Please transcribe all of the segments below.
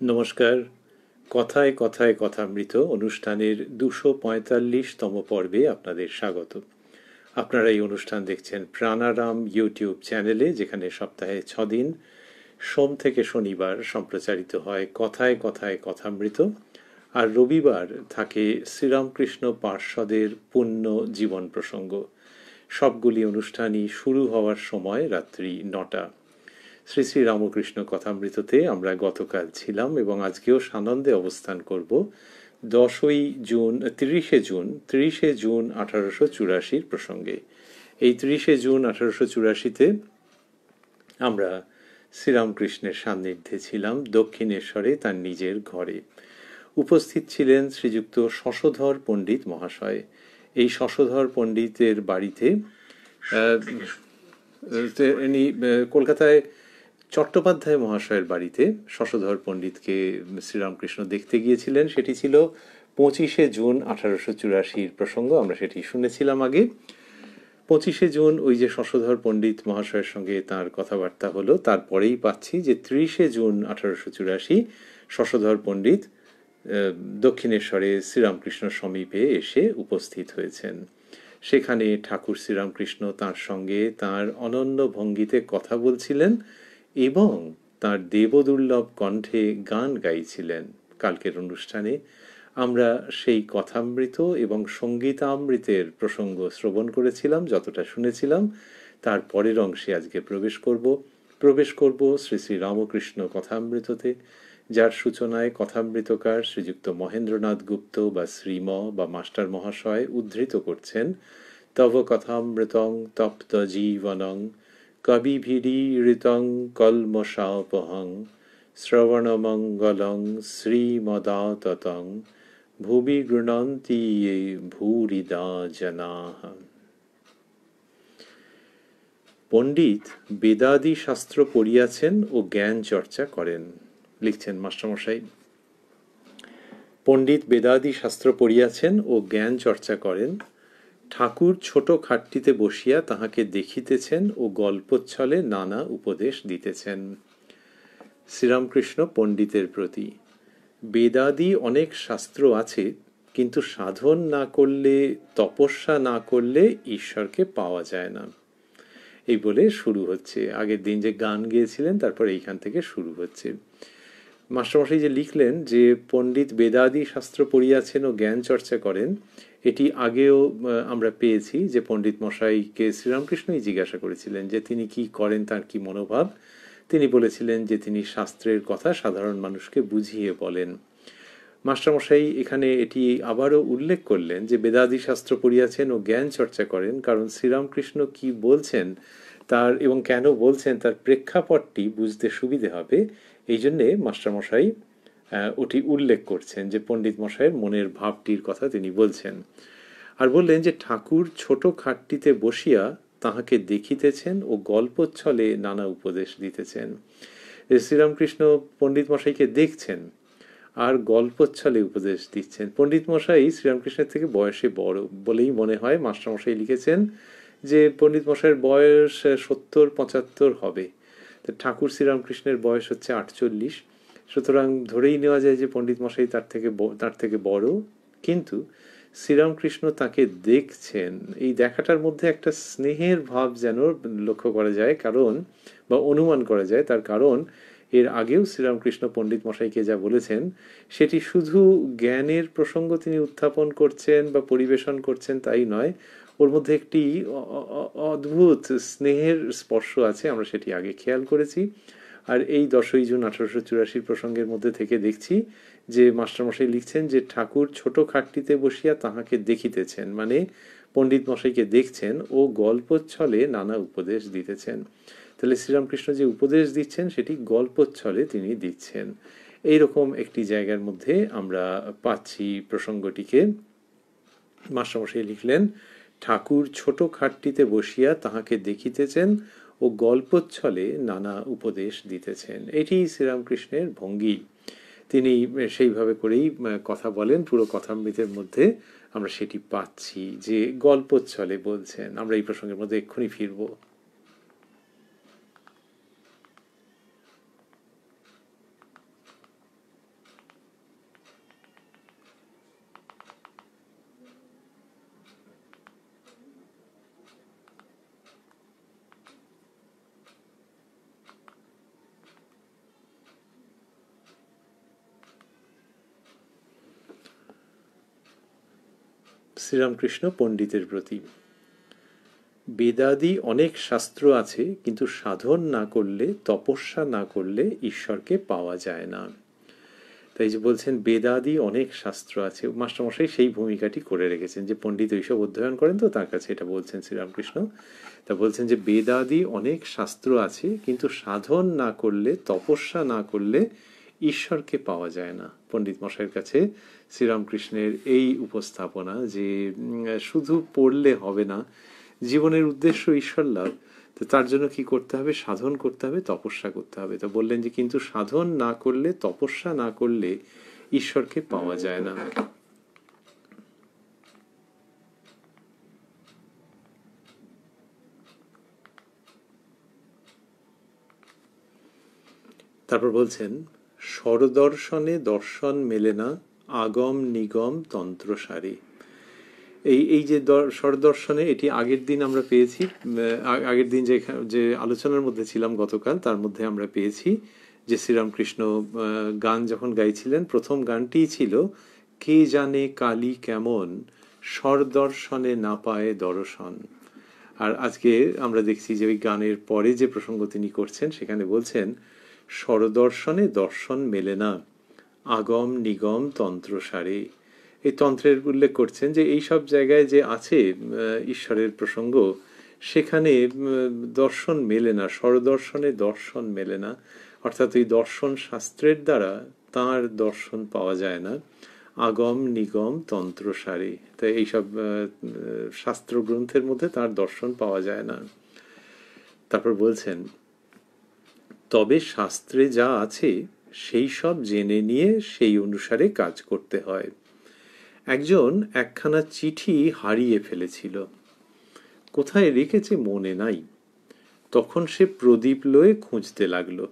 নমস্কার। কথায় কথায় কথামৃত অনুষ্ঠানের 245তম পর্বে আপনাদের স্বাগত। আপনারা এই অনুষ্ঠান দেখছেন প্রাণারাম ইউটিউব চ্যানেলে, যেখানে সপ্তাহে 6 দিন সোম থেকে শনিবার সম্প্রচারিত হয় কথায় কথায় কথামৃত, আর রবিবার থাকে শ্রীরামকৃষ্ণ পার্ষদের পুণ্য জীবন প্রসঙ্গ। সবগুলি অনুষ্ঠানই শুরু হওয়ার সময় রাত্রি 9টা। শ্রী শ্রী রামকৃষ্ণ কথামৃততে আমরা গতকাল ছিলাম এবং আজকেও সানন্দে অবস্থান করব 30শে জুন 1884 প্রসঙ্গে। এই 30শে জুন 1884-তে আমরা শ্রীরামকৃষ্ণের সান্নিধ্যে ছিলাম দক্ষিণেশ্বরে, তার নিজের ঘরে। উপস্থিত ছিলেন শ্রীযুক্ত শশধর পণ্ডিত মহাশয়। এই শশধর পণ্ডিতের বাড়িতে কলকাতায় চট্টোপাধ্যায় মহাশয়ের বাড়িতে শশধর পণ্ডিতকে শ্রীরামকৃষ্ণ দেখতে গিয়েছিলেন। সেটি ছিল 25শে জুন 1884 প্রসঙ্গ, আমরা সেটি শুনেছিলাম আগে। 25শে জুন ওই যে শশধর পণ্ডিত মহাশয়ের সঙ্গে তার কথাবার্তা হলো, তারপরেই পাচ্ছি যে 30শে জুন 1884 শশধর পণ্ডিত দক্ষিণেশ্বরে শ্রীরামকৃষ্ণ সমীপে এসে উপস্থিত হয়েছেন। সেখানে ঠাকুর শ্রীরামকৃষ্ণ তাঁর সঙ্গে তাঁর অনন্য ভঙ্গিতে কথা বলছিলেন এবং তাঁর দেবদুর্লভ কণ্ঠে গান গাইছিলেন। কালকের অনুষ্ঠানে আমরা সেই কথামৃত এবং সঙ্গীতামৃতের প্রসঙ্গ শ্রবণ করেছিলাম, যতটা শুনেছিলাম। তার পরের অংশে আজকে প্রবেশ করব শ্রী শ্রী রামকৃষ্ণ কথামৃততে, যার সূচনায় কথামৃতকার শ্রীযুক্ত মহেন্দ্রনাথ গুপ্ত বা শ্রীম বা মাস্টার মহাশয় উদ্ধৃত করছেন, তব কথামৃতং তপ্ত জীবনং কবিভিরীরিতং কলমশাপহং শ্রবণমঙ্গলং শ্রীমদাততং ভুবি গৃণন্তি য়ে ভূরিদা জনাঃ। পণ্ডিত বেদাদি শাস্ত্র পড়িয়াছেন ও জ্ঞান চর্চা করেন, লিখছেন মাস্টারমশাই। পণ্ডিত বেদাদি শাস্ত্র পড়িয়াছেন ও জ্ঞান চর্চা করেন। ঠাকুর ছোট খাটটিতে বসিয়া তাহাকে দেখিতেছেন ও গল্পচ্ছলে নানা উপদেশ দিতেছেন। শ্রীরামকৃষ্ণ পণ্ডিতের প্রতি: বেদাদি অনেক শাস্ত্র আছে, কিন্তু সাধন না করলে, তপস্যা না করলে ঈশ্বরকে পাওয়া যায় না। এই বলে শুরু হচ্ছে। আগের দিন যে গান গেয়েছিলেন, তারপর এইখান থেকে শুরু হচ্ছে। মাস্টারমশাই যে লিখলেন যে পণ্ডিত বেদাদি শাস্ত্র পড়িয়াছেন ও জ্ঞান চর্চা করেন, এটি আগেও আমরা পেয়েছি যে পণ্ডিত মশাইকে শ্রীরামকৃষ্ণই জিজ্ঞাসা করেছিলেন যে তিনি কি করেন, তার কি মনোভাব। তিনি বলেছিলেন যে তিনি শাস্ত্রের কথা সাধারণ মানুষকে বুঝিয়ে বলেন। মাস্টারমশাই এখানে এটি আবারও উল্লেখ করলেন যে বেদাদি শাস্ত্র পড়িয়াছেন ও জ্ঞান চর্চা করেন, কারণ শ্রীরামকৃষ্ণ কি বলছেন তার এবং কেন বলছেন তার প্রেক্ষাপটটি বুঝতে সুবিধে হবে। এই জন্যে মাস্টারমশাই ওটি উল্লেখ করছেন যে পণ্ডিত মশাইয়ের মনের ভাবটির কথা তিনি বলছেন। আর বললেন যে ঠাকুর ছোট খাটটিতে বসিয়া তাহাকে দেখিতেছেন ও গল্পচ্ছলে নানা উপদেশ দিতেছেন। শ্রীরামকৃষ্ণ পণ্ডিত মশাইকে দেখছেন আর গল্পচ্ছলে উপদেশ দিচ্ছেন। পণ্ডিত মশাই শ্রীরামকৃষ্ণের থেকে বয়সে বড় বলেই মনে হয়। মাস্টারমশাই লিখেছেন যে পণ্ডিত মশাইয়ের বয়স 70-75 হবে। ঠাকুর শ্রীরামকৃষ্ণের বয়স হচ্ছে 48, সুতরাং ধরেই নেওয়া যায় যে পণ্ডিত মশাই তার থেকে বড়। কিন্তু শ্রীরামকৃষ্ণ তাকে দেখছেন, এই দেখাটার মধ্যে একটা স্নেহের ভাব যেন লক্ষ্য করা যায়, কারণ বা অনুমান করা যায়। তার কারণ এর আগেও শ্রীরামকৃষ্ণ পণ্ডিত মশাইকে যা বলেছেন সেটি শুধু জ্ঞানের প্রসঙ্গ তিনি উত্থাপন করছেন বা পরিবেশন করছেন তাই নয়, ওর মধ্যে একটি অদ্ভুত স্নেহের স্পর্শ আছে, আমরা সেটি আগে খেয়াল করেছি। আর এই 10ই জুন 1884 প্রসঙ্গের মধ্যে থেকে দেখছি যে মাস্টারমশাই লিখছেন যে ঠাকুর ছোট খাটটিতে বসিয়া তাহাকে দেখিতেছেন, মানে পণ্ডিত মশাইকে দেখছেন ও গল্পচ্ছলে নানা উপদেশ দিতেছেন। তাহলে শ্রীরামকৃষ্ণ যে উপদেশ দিচ্ছেন সেটি গল্পচ্ছলে তিনি দিচ্ছেন। এইরকম একটি জায়গার মধ্যে আমরা পাচ্ছি প্রসঙ্গটিকে। মাস্টারমশাই লিখলেন, ঠাকুর ছোট খাটটিতে বসিয়া তাহাকে দেখিতেছেন ও গল্পচ্ছলে নানা উপদেশ দিতেছেন। এটি শ্রীরামকৃষ্ণের ভঙ্গি। তিনি সেইভাবে করেই কথা বলেন। পুরো কথামৃতের মধ্যে আমরা সেটি পাচ্ছি যে গল্পচ্ছলে বলছেন। আমরা এই প্রসঙ্গের মধ্যে এক্ষুনি ফিরব। শ্রীরামকৃষ্ণ পণ্ডিতের প্রতি। বেদাদি অনেক শাস্ত্র আছে, কিন্তু সাধন না করলে, তপস্যা না করলে ঈশ্বরকে পাওয়া যায় না। তাই যে বলছেন বেদাদি অনেক শাস্ত্র আছে, মাস্টারমশাই সেই ভূমিকাটি করে রেখেছেন, যে পণ্ডিত ওইসব অধ্যয়ন করেন তো তার কাছে এটা বলছেন শ্রীরামকৃষ্ণ। তা বলছেন যে বেদাদি অনেক শাস্ত্র আছে, কিন্তু সাধন না করলে, তপস্যা না করলে ঈশ্বরকে পাওয়া যায় না। পণ্ডিত মশাইয়ের কাছে শ্রীরামকৃষ্ণের এই উপস্থাপনা যে শুধু পড়লে হবে না, জীবনের উদ্দেশ্য ঈশ্বর লাভ, তো তার জন্য কি করতে হবে? সাধন করতে হবে, তপস্যা করতে হবে। তো বললেন যে কিন্তু সাধন না করলে, তপস্যা না করলে ঈশ্বরকে পাওয়া যায় না। তারপর বলছেন স্বরদর্শনে দর্শন মেলে না, আগম নিগম তন্ত্রসারে। এই যে স্বরদর্শনে, এটি আগের দিন আমরা পেয়েছি, আগের দিন যে আলোচনার মধ্যে ছিলাম গতকাল, তার মধ্যে আমরা পেয়েছি যে শ্রীরামকৃষ্ণ গান যখন গাইছিলেন, প্রথম গানটিই ছিল কে জানে কালী কেমন, স্বরদর্শনে না পায় দর্শন। আর আজকে আমরা দেখছি যে ওই গানের পরে যে প্রসঙ্গ তিনি করছেন, সেখানে বলছেন স্বরদর্শনে দর্শন মেলে না, আগম নিগম তন্ত্রসারে। এই তন্ত্রের উল্লেখ করছেন যে এই সব জায়গায় যে আছে ঈশ্বরের প্রসঙ্গ, সেখানে দর্শন মেলে না, স্বরদর্শনে দর্শন মেলে না, অর্থাৎ ওই দর্শন শাস্ত্রের দ্বারা তাঁর দর্শন পাওয়া যায় না। আগম নিগম তন্ত্রসারে, তাই এইসব শাস্ত্র গ্রন্থের মধ্যে তাঁর দর্শন পাওয়া যায় না। তারপর বলছেন তবে শাস্ত্রে যা আছে সেই সব জেনে নিয়ে সেই অনুসারে কাজ করতে হয়। একজন একখানা চিঠি হারিয়ে ফেলেছিল, কোথায় রেখেছে মনে নাই। তখন সে প্রদীপ লয়ে খুঁজতে লাগলো।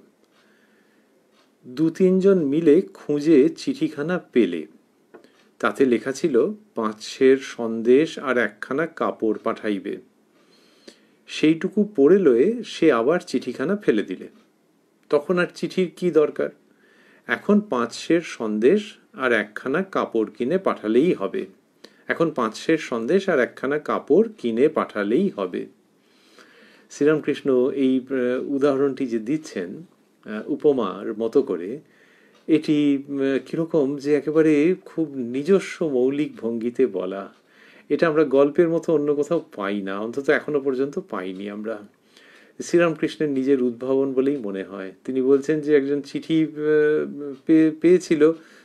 2-3 জন মিলে খুঁজে চিঠিখানা পেলে। তাতে লেখা ছিল 5 সের সন্দেশ আর একখানা কাপড় পাঠাইবে। সেইটুকু পড়ে লয়ে সে আবার চিঠিখানা ফেলে দিলে। তখন আর চিঠির কি দরকার? এখন 5 সের সন্দেশ আর একখানা কাপড় কিনে পাঠালেই হবে। এখন 5 সের সন্দেশ আর একখানা কাপড় কিনে পাঠালেই হবে। শ্রীরামকৃষ্ণ এই উদাহরণটি যে দিচ্ছেন উপমার মতো করে, এটি কিরকম যে একেবারে খুব নিজস্ব মৌলিক ভঙ্গিতে বলা। এটা আমরা গল্পের মতো অন্য কোথাও পাই না, অন্তত এখনো পর্যন্ত পাইনি আমরা। শ্রীরামকৃষ্ণের নিজের উদ্ভাবন বলেই মনে হয়। তিনি বলছেন যে একজন চিঠি পেয়েছিল,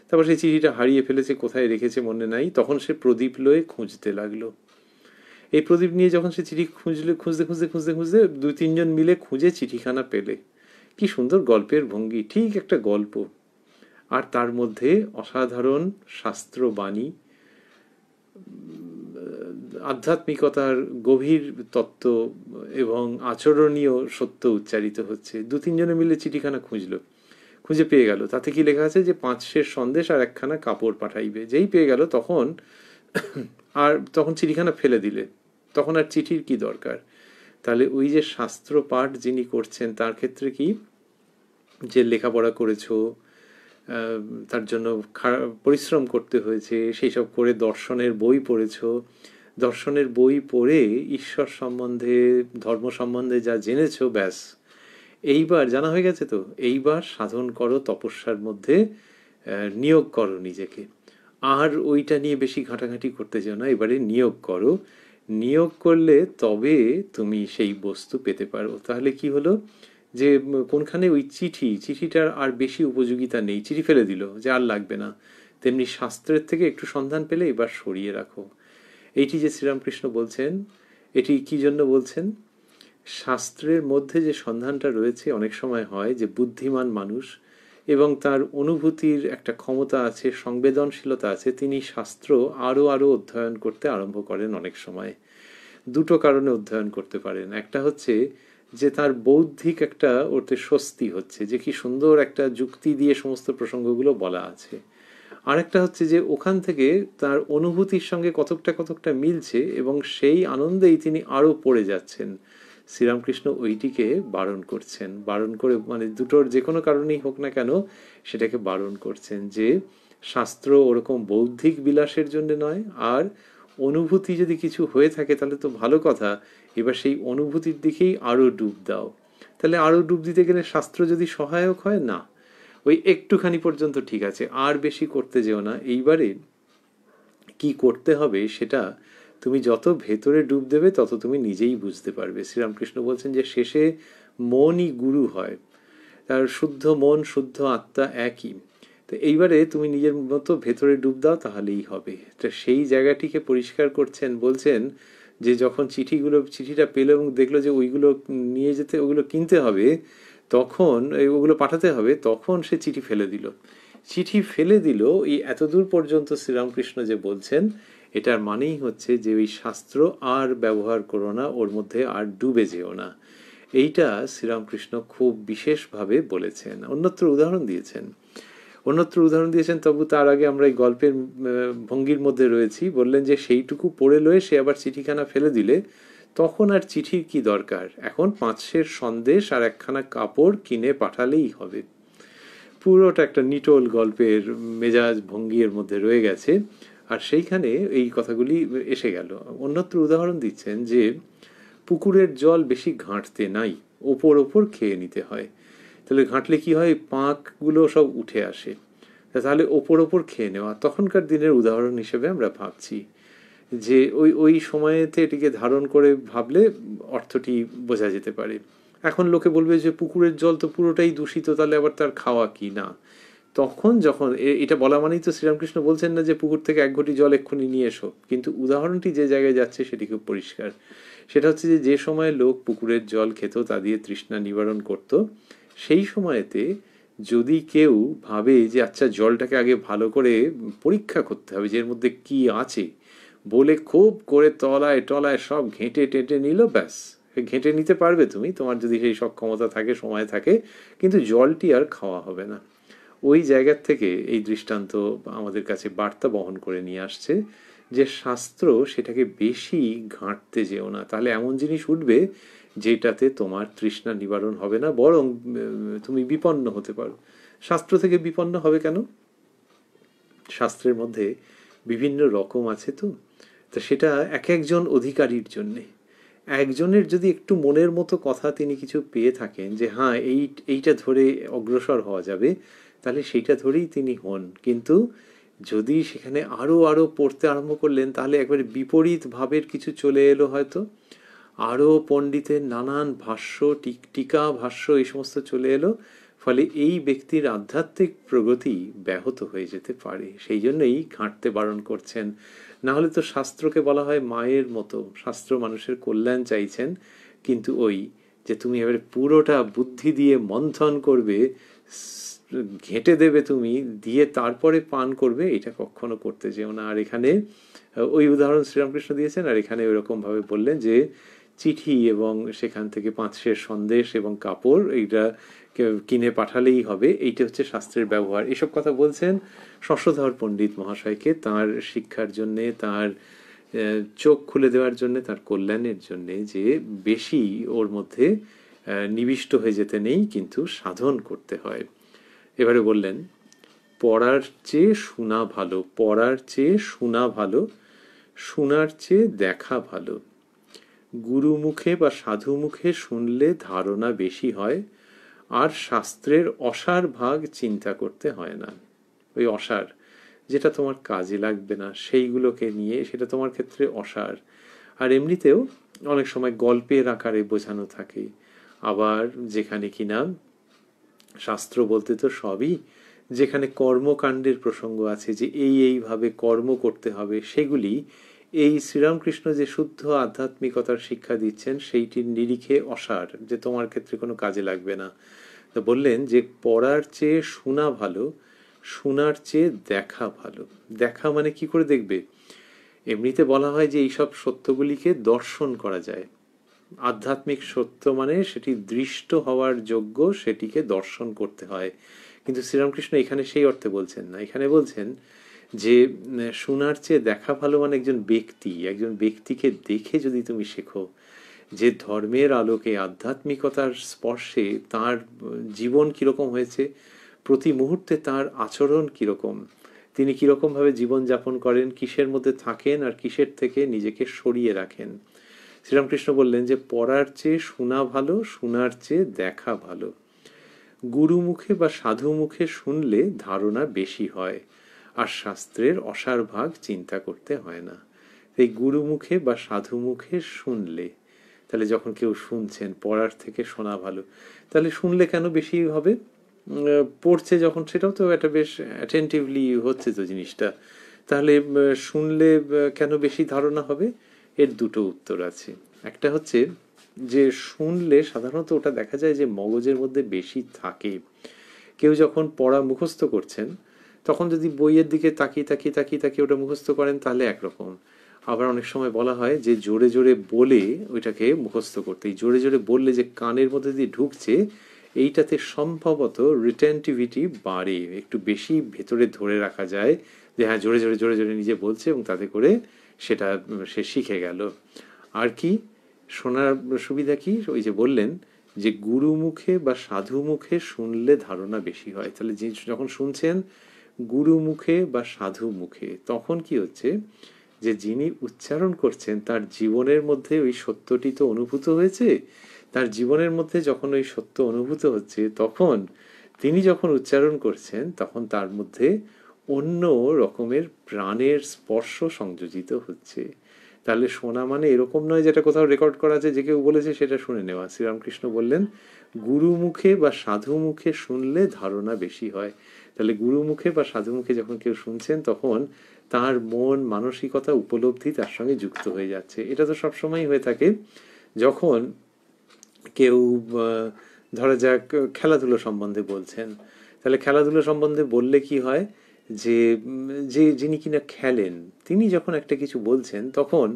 তারপর সেই চিঠিটা হারিয়ে ফেলেছে, কোথায় রেখেছে মনে নাই। তখন সে প্রদীপ লয়ে খুঁজতে লাগলো। এই প্রদীপ নিয়ে যখন সে চিঠি খুঁজতে খুঁজতে 2-3 জন মিলে খুঁজে চিঠিখানা পেলে। কি সুন্দর গল্পের ভঙ্গি, ঠিক একটা গল্প। আর তার মধ্যে অসাধারণ শাস্ত্রবাণী, আধ্যাত্মিকতার গভীর তত্ত্ব এবং আচরণীয় সত্য উচ্চারিত হচ্ছে। 2-3 জনে মিলে চিঠিখানা খুঁজে পেয়ে গেল। তাতে কি লেখা আছে যে 5 সের সন্দেশ আর একখানা কাপড় পাঠাইবে। যেই পেয়ে গেল তখন চিঠিখানা ফেলে দিলে। তখন আর চিঠির কি দরকার? তাহলে ওই যে শাস্ত্র পাঠ যিনি করছেন, তার ক্ষেত্রে কি, যে লেখাপড়া করেছো, তার জন্য পরিশ্রম করতে হয়েছে, সেই সব করে দর্শনের বই পড়েছো, দর্শনের বই পড়ে ঈশ্বর সম্বন্ধে, ধর্ম সম্বন্ধে যা জেনেছো, ব্যাস এইবার জানা হয়ে গেছে। তো এইবার সাধন করো, তপস্যার মধ্যে নিয়োগ করো নিজেকে। আর ওইটা নিয়ে বেশি ঘাঁটাঘাঁটি করতে চাও না, এবারে নিয়োগ করো। নিয়োগ করলে তবে তুমি সেই বস্তু পেতে পারো। তাহলে কি হলো যে কোনখানে ওই চিঠিটার আর বেশি উপযোগিতা নেই, চিঠি ফেলে দিল যে আর লাগবে না। তেমনি শাস্ত্রের থেকে একটু সন্ধান পেলে এবার সরিয়ে রাখো। এইটি যে শ্রীরামকৃষ্ণ বলছেন, এটি কি জন্য বলছেন? শাস্ত্রের মধ্যে যে সন্ধানটা রয়েছে, অনেক সময় হয় যে বুদ্ধিমান মানুষ এবং তার অনুভূতির একটা ক্ষমতা আছে, সংবেদনশীলতা আছে, তিনি শাস্ত্র আরো অধ্যয়ন করতে আরম্ভ করেন। অনেক সময় 2টো কারণে অধ্যয়ন করতে পারেন। একটা হচ্ছে যে তার বৌদ্ধিক একটা ওতে স্বস্তি হচ্ছে, যে কি সুন্দর একটা যুক্তি দিয়ে সমস্ত প্রসঙ্গগুলো বলা আছে। আরেকটা হচ্ছে যে ওখান থেকে তার অনুভূতির সঙ্গে কতকটা মিলছে এবং সেই আনন্দেই তিনি আরো পড়ে যাচ্ছেন। শ্রীরামকৃষ্ণ ওইটিকে বারণ করছেন, বারণ করে, মানে দুটোর যে কোনো কারণেই হোক না কেন, সেটাকে বারণ করছেন যে শাস্ত্র ওরকম বৌদ্ধিক বিলাসের জন্য নয়, আর অনুভূতি যদি কিছু হয়ে থাকে তাহলে তো ভালো কথা, এবার সেই অনুভূতির দিকেই আরও ডুব দাও। তাহলে আরও ডুব দিতে গেলে শাস্ত্র যদি সহায়ক হয়, না, ওই একটুখানি পর্যন্ত ঠিক আছে, আর বেশি করতে যেও না। এইবারে কি করতে হবে সেটা তুমি যত ভেতরে ডুব দেবে তত তুমি নিজেই বুঝতে পারবে। শ্রীরামকৃষ্ণ বলছেন যে শেষে মনই গুরু হয়, তার শুদ্ধ মন শুদ্ধ আত্মা একই। তো এইবারে তুমি নিজের মতো ভেতরে ডুব দাও, তাহলেই হবে। তো সেই জায়গাটিকে পরিষ্কার করছেন, বলছেন যে যখন চিঠিটা পেল এবং দেখলো যে ওইগুলো নিয়ে যেতে, ওগুলো কিনতে হবে, তখন ওগুলো পাঠাতে হবে, তখন সে চিঠি ফেলে দিল। চিঠি ফেলে দিল, এই এতদূর পর্যন্ত শ্রীরামকৃষ্ণ যে বলছেন, এটার মানেই হচ্ছে যে ওই শাস্ত্র আর ব্যবহার করো না, ওর মধ্যে আর ডুবে যেও না। এইটা শ্রীরামকৃষ্ণ খুব বিশেষভাবে বলেছেন, অন্যত্র উদাহরণ দিয়েছেন। তবু তার আগে আমরা এই গল্পের ভঙ্গির মধ্যে রয়েছি। বললেন যে সেইটুকু পড়ে লয়ে সে আবার চিঠিখানা ফেলে দিলে, তখন আর চিঠির কি দরকার, এখন 5 সের সন্দেশ আর একখানা কাপড় কিনে পাঠালেই হবে। পুরোটা একটা নিটোল গল্পের মেজাজ ভঙ্গির মধ্যে রয়ে গেছে, আর সেইখানে এই কথাগুলি এসে গেল। অন্যত্র উদাহরণ দিচ্ছেন যে পুকুরের জল বেশি ঘাঁটতে নাই, ওপর খেয়ে নিতে হয়। তাহলে ঘাঁটলে কি হয়, পাঁকগুলো সব উঠে আসে, তাহলে ওপর খেয়ে নেওয়া। তখনকার দিনের উদাহরণ হিসেবে আমরা ভাবছি যে ওই সময়েতে এটিকে ধারণ করে ভাবলে অর্থটি বোঝা যেতে পারে। এখন লোকে বলবে যে পুকুরের জল তো পুরোটাই দূষিত, তাহলে আবার তার খাওয়া কি না। তখন যখন এটা বলা মানেই তো শ্রীরামকৃষ্ণ বলছেন না যে পুকুর থেকে 1 ঘটি জল এক্ষুনি নিয়ে এসো, কিন্তু উদাহরণটি যে জায়গায় যাচ্ছে সেটি খুব পরিষ্কার। সেটা হচ্ছে যে সময় লোক পুকুরের জল খেত, তা দিয়ে তৃষ্ণা নিবারণ করত, সেই সময়তে যদি কেউ ভাবে যে আচ্ছা জলটাকে আগে ভালো করে পরীক্ষা করতে হবে যে এর মধ্যে কি আছে, বলে খুব করে তলায় টলায় সব ঘেঁটে টেঁটে নিল, ব্যাস, ঘেঁটে নিতে পারবে তুমি, তোমার যদি সেই সক্ষমতা থাকে, সময় থাকে, কিন্তু জলটি আর খাওয়া হবে না। ওই জায়গার থেকে এই দৃষ্টান্ত আমাদের কাছে বার্তা বহন করে নিয়ে আসছে যে শাস্ত্র সেটাকে বেশি ঘাঁটতে যেও না, তাহলে এমন জিনিস উঠবে যেটাতে তোমার তৃষ্ণা নিবারণ হবে না, বরং তুমি বিপন্ন হতে পারো। শাস্ত্র থেকে বিপন্ন হবে কেন? শাস্ত্রের মধ্যে বিভিন্ন রকম আছে, তো সেটা এক একজন অধিকারীর জন্যে। একজনের যদি একটু মনের মতো কথা তিনি কিছু পেয়ে থাকেন যে হ্যাঁ এইটা ধরে অগ্রসর হওয়া যাবে, তাহলে সেইটা ধরেই তিনি হন। কিন্তু যদি সেখানে আরও পড়তে আরম্ভ করলেন, তাহলে একবারে বিপরীত ভাবের কিছু চলে এলো হয়তো, আরও পণ্ডিতের নানান ভাষ্য, টিকা ভাষ্য, এই সমস্ত চলে এলো, ফলে এই ব্যক্তির আধ্যাত্মিক প্রগতি ব্যাহত হয়ে যেতে পারে। সেই জন্যই ঘাঁটতে বারণ করছেন। না হলে তো শাস্ত্রকে বলা হয় মায়ের মতো, শাস্ত্র মানুষের কল্যাণ চাইছেন, কিন্তু ওই যে তুমি এবারে পুরোটা বুদ্ধি দিয়ে মন্থন করবে, ঘেঁটে দেবে তুমি, দিয়ে তারপরে পান করবে, এটা কখনো করতে যেও না। আর এখানে ওই উদাহরণ শ্রীরামকৃষ্ণ দিয়েছেন, আর এখানে ওইরকম ভাবে বললেন যে চিঠি এবং সেখান থেকে 5 সের সন্দেশ এবং কাপড় এইটা কিনে পাঠালেই হবে, এইটা হচ্ছে শাস্ত্রের ব্যবহার। এসব কথা বলছেন শশধর পণ্ডিত মহাশয়কে, তার শিক্ষার জন্যে, তার চোখ খুলে দেওয়ার জন্যে, তার কল্যাণের জন্যে, যে বেশি ওর মধ্যে নিবিষ্ট হয়ে যেতে নেই, কিন্তু সাধন করতে হয়। এবারে বললেন পড়ার চেয়ে শোনা ভালো, পড়ার চেয়ে শোনা ভালো, শোনার চেয়ে দেখা ভালো। গুরু মুখে বা সাধু মুখে শুনলে ধারণা বেশি হয়, আর শাস্ত্রের অসার ভাগ চিন্তা করতে হয় না। ওই অসার যেটা তোমার কাজে লাগবে না, সেইগুলোকে নিয়ে, সেটা তোমার ক্ষেত্রে অসার। আর এমনিতেও অনেক সময় গল্পের আকারে বোঝানো থাকে। আবার যেখানে কিনা শাস্ত্র বলতে তো সবই, যেখানে কর্মকাণ্ডের প্রসঙ্গ আছে যে এইভাবে কর্ম করতে হবে, সেগুলি এই শ্রীরামকৃষ্ণ যে শুদ্ধ আধ্যাত্মিকতার শিক্ষা দিচ্ছেন সেইটির নিরিখে অসার, যে তোমার ক্ষেত্রে কোনো কাজে লাগবে না। তো বললেন যে পড়ার চেয়ে শোনা ভালো, শোনার চেয়ে দেখা ভালো। দেখা মানে কি করে দেখবে? এমনিতে বলা হয় যে এইসব সত্যগুলিকে দর্শন করা যায়। আধ্যাত্মিক সত্য মানে সেটি দৃষ্ট হওয়ার যোগ্য, সেটিকে দর্শন করতে হয়। কিন্তু শ্রীরামকৃষ্ণ এখানে সেই অর্থে বলছেন না। এখানে বলছেন যে শোনার চেয়ে দেখা ভালো, মানে একজন ব্যক্তিকে দেখে যদি তুমি শেখো যে ধর্মের আলোকে, আধ্যাত্মিকতার স্পর্শে তার জীবন কিরকম হয়েছে, প্রতি মুহূর্তে তার আচরণ কিরকম, তিনি কীরকমভাবে জীবনযাপন করেন, কিসের মধ্যে থাকেন আর কিসের থেকে নিজেকে সরিয়ে রাখেন। শ্রীরামকৃষ্ণ বললেন যে পড়ার চেয়ে শোনা ভালো, শোনার চেয়ে দেখা ভালো। গুরু মুখে বা সাধু মুখে শুনলে ধারণা বেশি হয়, আর শাস্ত্রের অসার ভাগ চিন্তা করতে হয় না। এই গুরু মুখে বা সাধু মুখে শুনলে, তাহলে যখন কেউ শুনছেন, পড়ার থেকে শোনা ভালো, তাহলে শুনলে কেন বেশি হবে? পড়ছে যখন, সেটাও তো একটা বেশ অ্যাটেন্টিভলি হচ্ছে তো জিনিসটা, তাহলে শুনলে কেন বেশি ধারণা হবে? এর দুটো উত্তর আছে। একটা হচ্ছে যে শুনলে সাধারণত ওটা দেখা যায় যে মগজের মধ্যে বেশি থাকে। কেউ যখন পড়া মুখস্থ করছেন তখন যদি বইয়ের দিকে তাকিয়ে তাকিয়ে তাকিয়ে তাকিয়ে ওটা মুখস্থ করেন তাহলে একরকম। আবার অনেক সময় বলা হয় যে জোরে জোরে বলে ওইটাকে মুখস্থ করতে, জোরে জোরে বললে যে কানের মধ্যে দিয়ে ঢুকছে, এইটাতে সম্ভবত রিটেন্টিভিটি বাড়ে, একটু বেশি ভেতরে ধরে রাখা যায় যে হ্যাঁ জোরে জোরে জোরে জোরে নিজে বলছে, এবং তাতে করে সেটা সে শিখে গেল। আর কি শোনার সুবিধা কি? ওই যে বললেন যে গুরু মুখে বা সাধু মুখে শুনলে ধারণা বেশি হয়। তাহলে যখন শুনছেন গুরু মুখে বা সাধু মুখে, তখন কি হচ্ছে যে যিনি উচ্চারণ করছেন তার জীবনের মধ্যে ওই সত্যটি তো অনুভূত হয়েছে। তার জীবনের মধ্যে যখন ওই সত্য অনুভূত হচ্ছে, তখন তিনি যখন উচ্চারণ করছেন তখন তার মধ্যে অন্য রকমের প্রাণের স্পর্শ সংযোজিত হচ্ছে। তাহলে শোনা মানে এরকম নয় যেটা কোথাও রেকর্ড করা আছে, যে কেউ বলেছে সেটা শুনে নেওয়া। শ্রীরামকৃষ্ণ বললেন গুরু মুখে বা সাধু মুখে শুনলে ধারণা বেশি হয়। তাহলে গুরু মুখে বা সাধু মুখে যখন কেউ শুনছেন তখন তার মন মানসিকতা উপলব্ধি তার সঙ্গে যুক্ত হয়ে যাচ্ছে। এটা তো সবসময় হয়ে থাকে। যখন কেউ ধরা যাক খেলাধুলো সম্বন্ধে বলছেন, তাহলে খেলাধুলো সম্বন্ধে বললে কি হয় যে যিনি কিনা খেলেন তিনি যখন একটা কিছু বলছেন তখন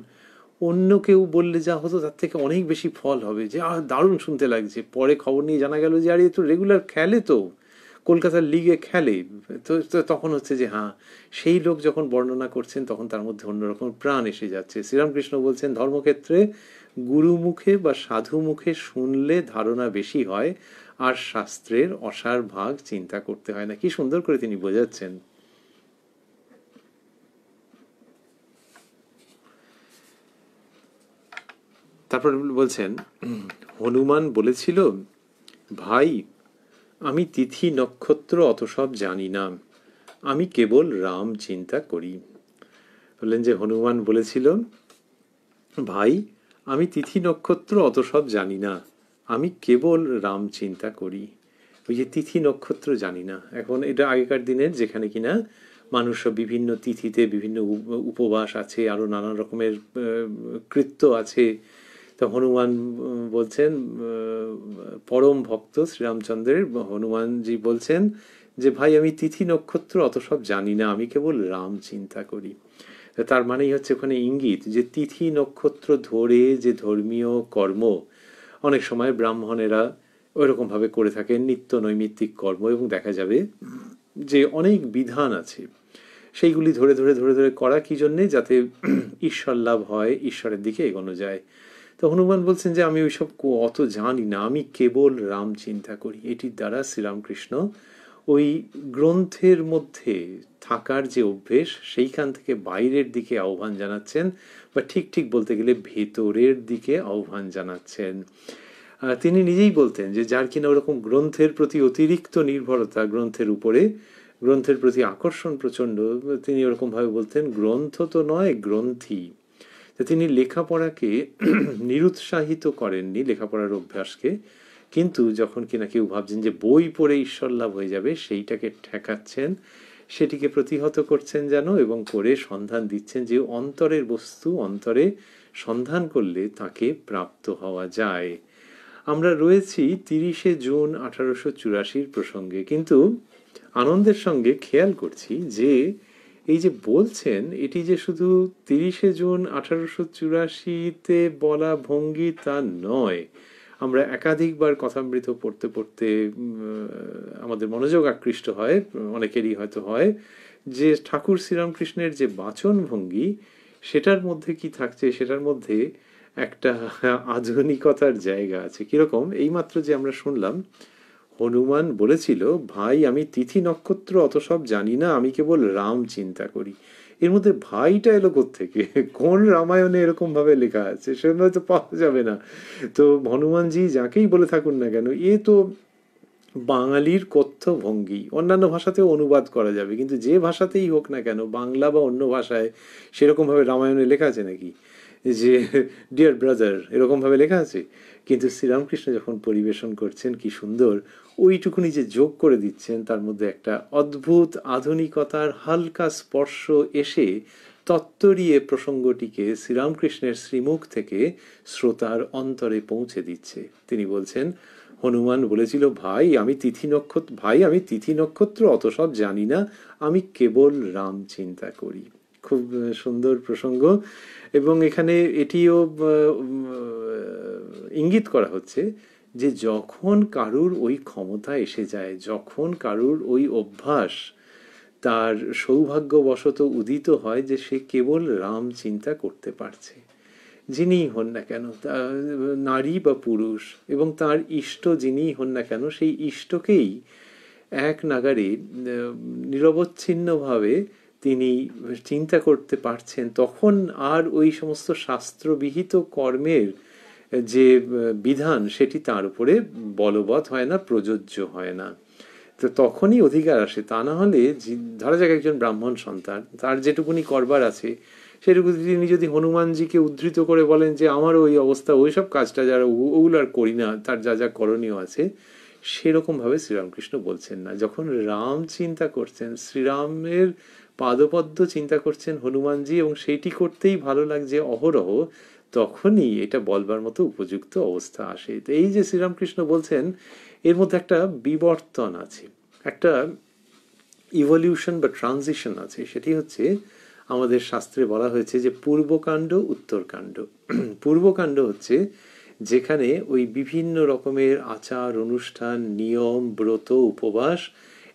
অন্য কেউ বললে যা হতো তার থেকে অনেক বেশি ফল হবে, যে দারুণ শুনতে লাগছে। পরে খবর নিয়ে জানা গেল যে আর এ তো রেগুলার খেলে, তো কলকাতার লিগে খেলে। তো তখন হচ্ছে যে হ্যাঁ, সেই লোক যখন বর্ণনা করছেন তখন তার মধ্যে অন্যরকম প্রাণ এসে যাচ্ছে। শ্রীরামকৃষ্ণ বলছেন ধর্মক্ষেত্রে গুরু মুখে বা সাধু মুখে শুনলে ধারণা বেশি হয়, আর শাস্ত্রের অসার ভাগ চিন্তা করতে হয় না। কি সুন্দর করে তিনি বোঝাচ্ছেন। তারপর বলছেন হনুমান বলেছিল, ভাই আমি তিথি নক্ষত্র অত সব জানি না, আমি কেবল রাম চিন্তা করি। বললেন যে হনুমান বলেছিল, ভাই আমি তিথি নক্ষত্র অত সব জানি না, আমি কেবল রাম চিন্তা করি। ওই যে তিথি নক্ষত্র জানি না, এখন এটা আগেকার দিনের যেখানে কিনা মানুষ বিভিন্ন তিথিতে বিভিন্ন উপবাস আছে, আরো নানা রকমের কৃত্য আছে। তো হনুমান বলছেন, পরম ভক্ত শ্রীরামচন্দ্রের হনুমানজি বলছেন যে ভাই আমি তিথি নক্ষত্র অত সব জানি না, আমি কেবল রাম চিন্তা করি। তার মানেই হচ্ছে ওখানে ইঙ্গিত যে তিথি নক্ষত্র ধরে যে ধর্মীয় কর্ম অনেক সময় ব্রাহ্মণেরা ওইরকম ভাবে করে থাকেন, নিত্য নৈমিত্তিক কর্ম, এবং দেখা যাবে যে অনেক বিধান আছে, সেইগুলি ধরে ধরে ধরে ধরে করা কি জন্যে? যাতে ঈশ্বর লাভ হয়, ঈশ্বরের দিকে এগোনো যায়। তো হনুমান বলছেন যে আমি ওইসব অত জানি না, আমি কেবল রাম চিন্তা করি। এটির দ্বারা শ্রীরামকৃষ্ণ ওই গ্রন্থের মধ্যে থাকার যে অভ্যেস, সেইখান থেকে বাইরের দিকে আহ্বান জানাচ্ছেন, বা ঠিক ঠিক বলতে গেলে ভেতরের দিকে আহ্বান জানাচ্ছেন। তিনি নিজেই বলতেন যে যার কিনা ওরকম গ্রন্থের প্রতি অতিরিক্ত নির্ভরতা, গ্রন্থের উপরে গ্রন্থের প্রতি আকর্ষণ প্রচণ্ড, তিনি ওরকম ভাবে বলতেন গ্রন্থ তো নয় গ্রন্থি। তিনি লেখাপড়াকে নিরুৎসাহিত করেননি, লেখাপড়ার অভ্যাসকে, কিন্তু যখন কিনা কেউ ভাবছেন যে বই পড়ে ঈশ্বর লাভ হয়ে যাবে, সেইটাকে ঠেকাচ্ছেন, সেটিকে প্রতিহত করছেন যেন, এবং করে সন্ধান দিচ্ছেন যে অন্তরের বস্তু অন্তরে সন্ধান করলে তাকে প্রাপ্ত হওয়া যায়। আমরা রয়েছি 30শে জুন 1884 প্রসঙ্গে, কিন্তু আনন্দের সঙ্গে খেয়াল করছি যে এই যে বলছেন এটি যে শুধু 30শে জুন 1884-তে বলা ভঙ্গি তা নয়। আমরা একাধিকবার কথামৃত পড়তে পড়তে আমাদের মনোযোগ আকৃষ্ট হয়, অনেকেরই হয়তো হয়, যে ঠাকুর শ্রীরামকৃষ্ণের যে বাচন ভঙ্গি, সেটার মধ্যে কি থাকছে, সেটার মধ্যে একটা আধুনিকতার জায়গা আছে। কিরকম? এইমাত্র যে আমরা শুনলাম হনুমান বলেছিল, ভাই আমি তিথি নক্ষত্র অত সব জানি না, আমি কেবল রাম চিন্তা করি। এর মধ্যে ভাইটা এলো কোত্থেকে? কোন রামায়ণে এরকম ভাবে লেখা আছে? সেটা তো পাওয়া যাবে না। তো হনুমানজি যাকেই বলে থাকুন না কেন, এ তো বাঙালির কথ্য ভঙ্গি। অন্যান্য ভাষাতেও অনুবাদ করা যাবে, কিন্তু যে ভাষাতেই হোক না কেন, বাংলা বা অন্য ভাষায় সেরকম ভাবে রামায়ণে লেখা আছে নাকি যে ডিয়ার ব্রাদার এরকম ভাবে লেখা আছে? কিন্তু শ্রীরামকৃষ্ণ যখন পরিবেশন করছেন, কি সুন্দর ওইটুকুনি যে যোগ করে দিচ্ছেন, তার মধ্যে একটা অদ্ভুত আধুনিকতার হালকা স্পর্শ এসে তত্ত্বরিয়ে প্রসঙ্গটিকে শ্রীরামকৃষ্ণের শ্রীমুখ থেকে শ্রোতার অন্তরে পৌঁছে দিচ্ছে। তিনি বলছেন, হনুমান বলেছিল, ভাই আমি তিথি নক্ষত্র অত সব জানি না, আমি কেবল রাম চিন্তা করি। খুব সুন্দর প্রসঙ্গ। এবং এখানে এটিও ইঙ্গিত করা হচ্ছে যে যখন কারুর ওই ক্ষমতা এসে যায়, যখন কারুর ওই অভ্যাস তার সৌভাগ্যবশত উদিত হয় যে সে কেবল রাম চিন্তা করতে পারছে, যিনিই হন না কেন, নারী বা পুরুষ, এবং তার ইষ্ট যিনিই হন না কেন, সেই ইষ্টকেই এক নাগারে নিরবচ্ছিন্নভাবে তিনি চিন্তা করতে পারছেন, তখন আর ওই সমস্ত শাস্ত্রবিহিত কর্মের যে বিধান সেটি তার উপরে বলবৎ হয় না, প্রযোজ্য হয় না। তো তখনই অধিকার আসে। তা না হলে ধরা যাক একজন ব্রাহ্মণ সন্তান, তার যেটুকুনি করবার আছে সেটুকু তিনি যদি হনুমানজিকে উদ্ধৃত করে বলেন যে আমার ওই অবস্থা, ওই সব কাজটা যারা ওগুলো আর করি না, তার যা যা করণীয় আছে, সেরকম ভাবে শ্রীরামকৃষ্ণ বলছেন না। যখন রাম চিন্তা করছেন, শ্রীরামের পাদপদ্ম চিন্তা করছেন হনুমানজি, এবং সেইটি করতেই ভালো লাগছে অহরহ, তখনই এটা বলবার মতো উপযুক্ত অবস্থা আসে। তো এই যে শ্রীরামকৃষ্ণ বলছেন, এর মধ্যে একটা বিবর্তন আছে, একটা ইভলিউশন বা ট্রানজিশন আছে। সেটি হচ্ছে, আমাদের শাস্ত্রে বলা হয়েছে যে পূর্বকাণ্ড উত্তরকাণ্ড। পূর্বকাণ্ড হচ্ছে যেখানে ওই বিভিন্ন রকমের আচার অনুষ্ঠান, নিয়ম, ব্রত, উপবাস,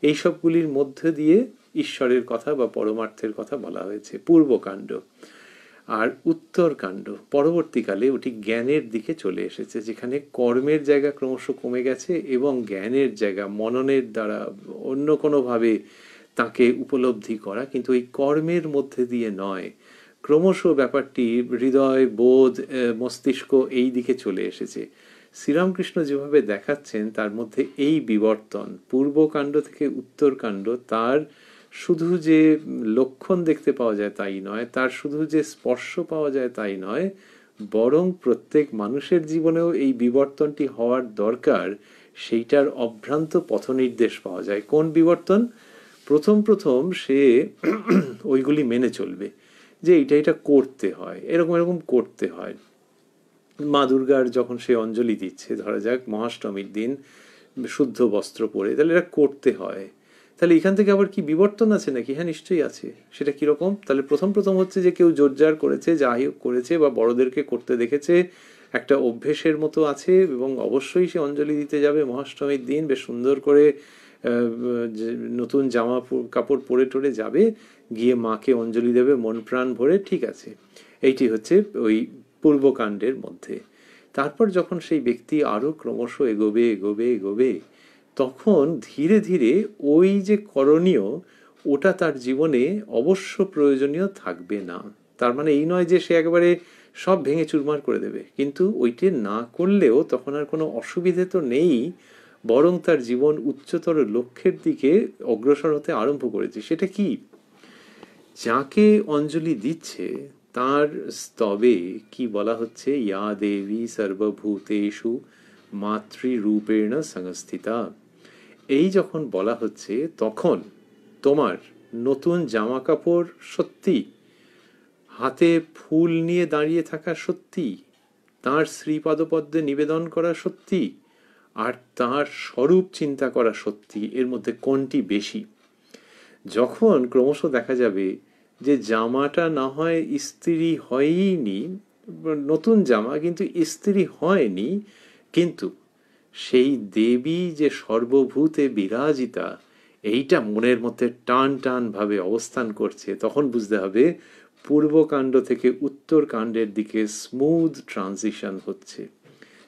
এইসবগুলির মধ্যে দিয়ে ঈশ্বরের কথা বা পরমার্থের কথা বলা হয়েছে, পূর্বকাণ্ড। আর উত্তরকাণ্ড পরবর্তীকালে ওটি জ্ঞানের দিকে চলে এসেছে, যেখানে কর্মের জায়গা ক্রমশ কমে গেছে এবং জ্ঞানের জায়গা, মননের দ্বারা অন্য কোনোভাবে তাকে উপলব্ধি করা, কিন্তু ওই কর্মের মধ্যে দিয়ে নয়, ক্রমশ ব্যাপারটি হৃদয়, বোধ, মস্তিষ্ক এই দিকে চলে এসেছে। শ্রীরামকৃষ্ণ যেভাবে দেখাচ্ছেন তার মধ্যে এই বিবর্তন, পূর্বকাণ্ড থেকে উত্তরকাণ্ড, তার শুধু যে লক্ষণ দেখতে পাওয়া যায় তাই নয়, তার শুধু যে স্পর্শ পাওয়া যায় তাই নয়, বরং প্রত্যেক মানুষের জীবনেও এই বিবর্তনটি হওয়ার দরকার, সেইটার অভ্রান্ত পথনির্দেশ পাওয়া যায়। কোন বিবর্তন? প্রথম প্রথম সে ওইগুলি মেনে চলবে যে এটা করতে হয়, এরকম এরকম করতে হয়। মা দুর্গার যখন সে অঞ্জলি দিচ্ছে, ধরা যাক মহাষ্টমীর দিন, শুদ্ধ বস্ত্র পরে, তাহলে এটা করতে হয়। তাহলে এখান থেকে আবার কি বিবর্তন আছে নাকি? হ্যাঁ, নিশ্চয়ই আছে। সেটা কিরকম? তাহলে প্রথম প্রথম হচ্ছে যে কেউ জোরজার করেছে, যাই হোক করেছে, বা বড়দেরকে করতে দেখেছে, একটা অভ্যেসের মতো আছে, এবং অবশ্যই সে অঞ্জলি দিতে যাবে মহাষ্টমীর দিন, বেশ সুন্দর করে নতুন জামা কাপড় পরে টরে যাবে, গিয়ে মাকে অঞ্জলি দেবে মন প্রাণ ভরে, ঠিক আছে। এইটি হচ্ছে ওই পূর্বকাণ্ডের মধ্যে। তারপর যখন সেই ব্যক্তি আরো ক্রমশ এগোবে এগোবে এগোবে, তখন ধীরে ধীরে ওই যে করণীয়, ওটা তার জীবনে অবশ্য প্রয়োজনীয় থাকবে না। তার মানে এই নয় যে সে একেবারে সব ভেঙে চুরমার করে দেবে, কিন্তু ওইটি না করলেও তখন আর কোনো অসুবিধে তো নেই, বরং তার জীবন উচ্চতর লক্ষ্যের দিকে অগ্রসর হতে আরম্ভ করেছে। সেটা কি? যাকে অঞ্জলি দিচ্ছে তার স্তবে কি বলা হচ্ছে? ইয়া দেবী সর্বভূতেষু মাতৃরূপেণ সংস্থিতা। এই যখন বলা হচ্ছে, তখন তোমার নতুন জামা কাপড় সত্যি, হাতে ফুল নিয়ে দাঁড়িয়ে থাকা সত্যি, তাঁর শ্রীপাদপদ্মে নিবেদন করা সত্যি, আর তাঁর স্বরূপ চিন্তা করা সত্যি, এর মধ্যে কোনটি বেশি? যখন ক্রমশ দেখা যাবে যে জামাটা না হয় ইস্ত্রি হয়নি, নতুন জামা কিন্তু ইস্ত্রি হয়নি, কিন্তু সেই দেবী যে সর্বভূতে বিরাজিতা, এইটা মনের মধ্যে টান টান ভাবে অবস্থান করছে, তখন বুঝতে হবে পূর্বকাণ্ড থেকে উত্তরকাণ্ডের দিকে স্মুথ ট্রানজিশন হচ্ছে,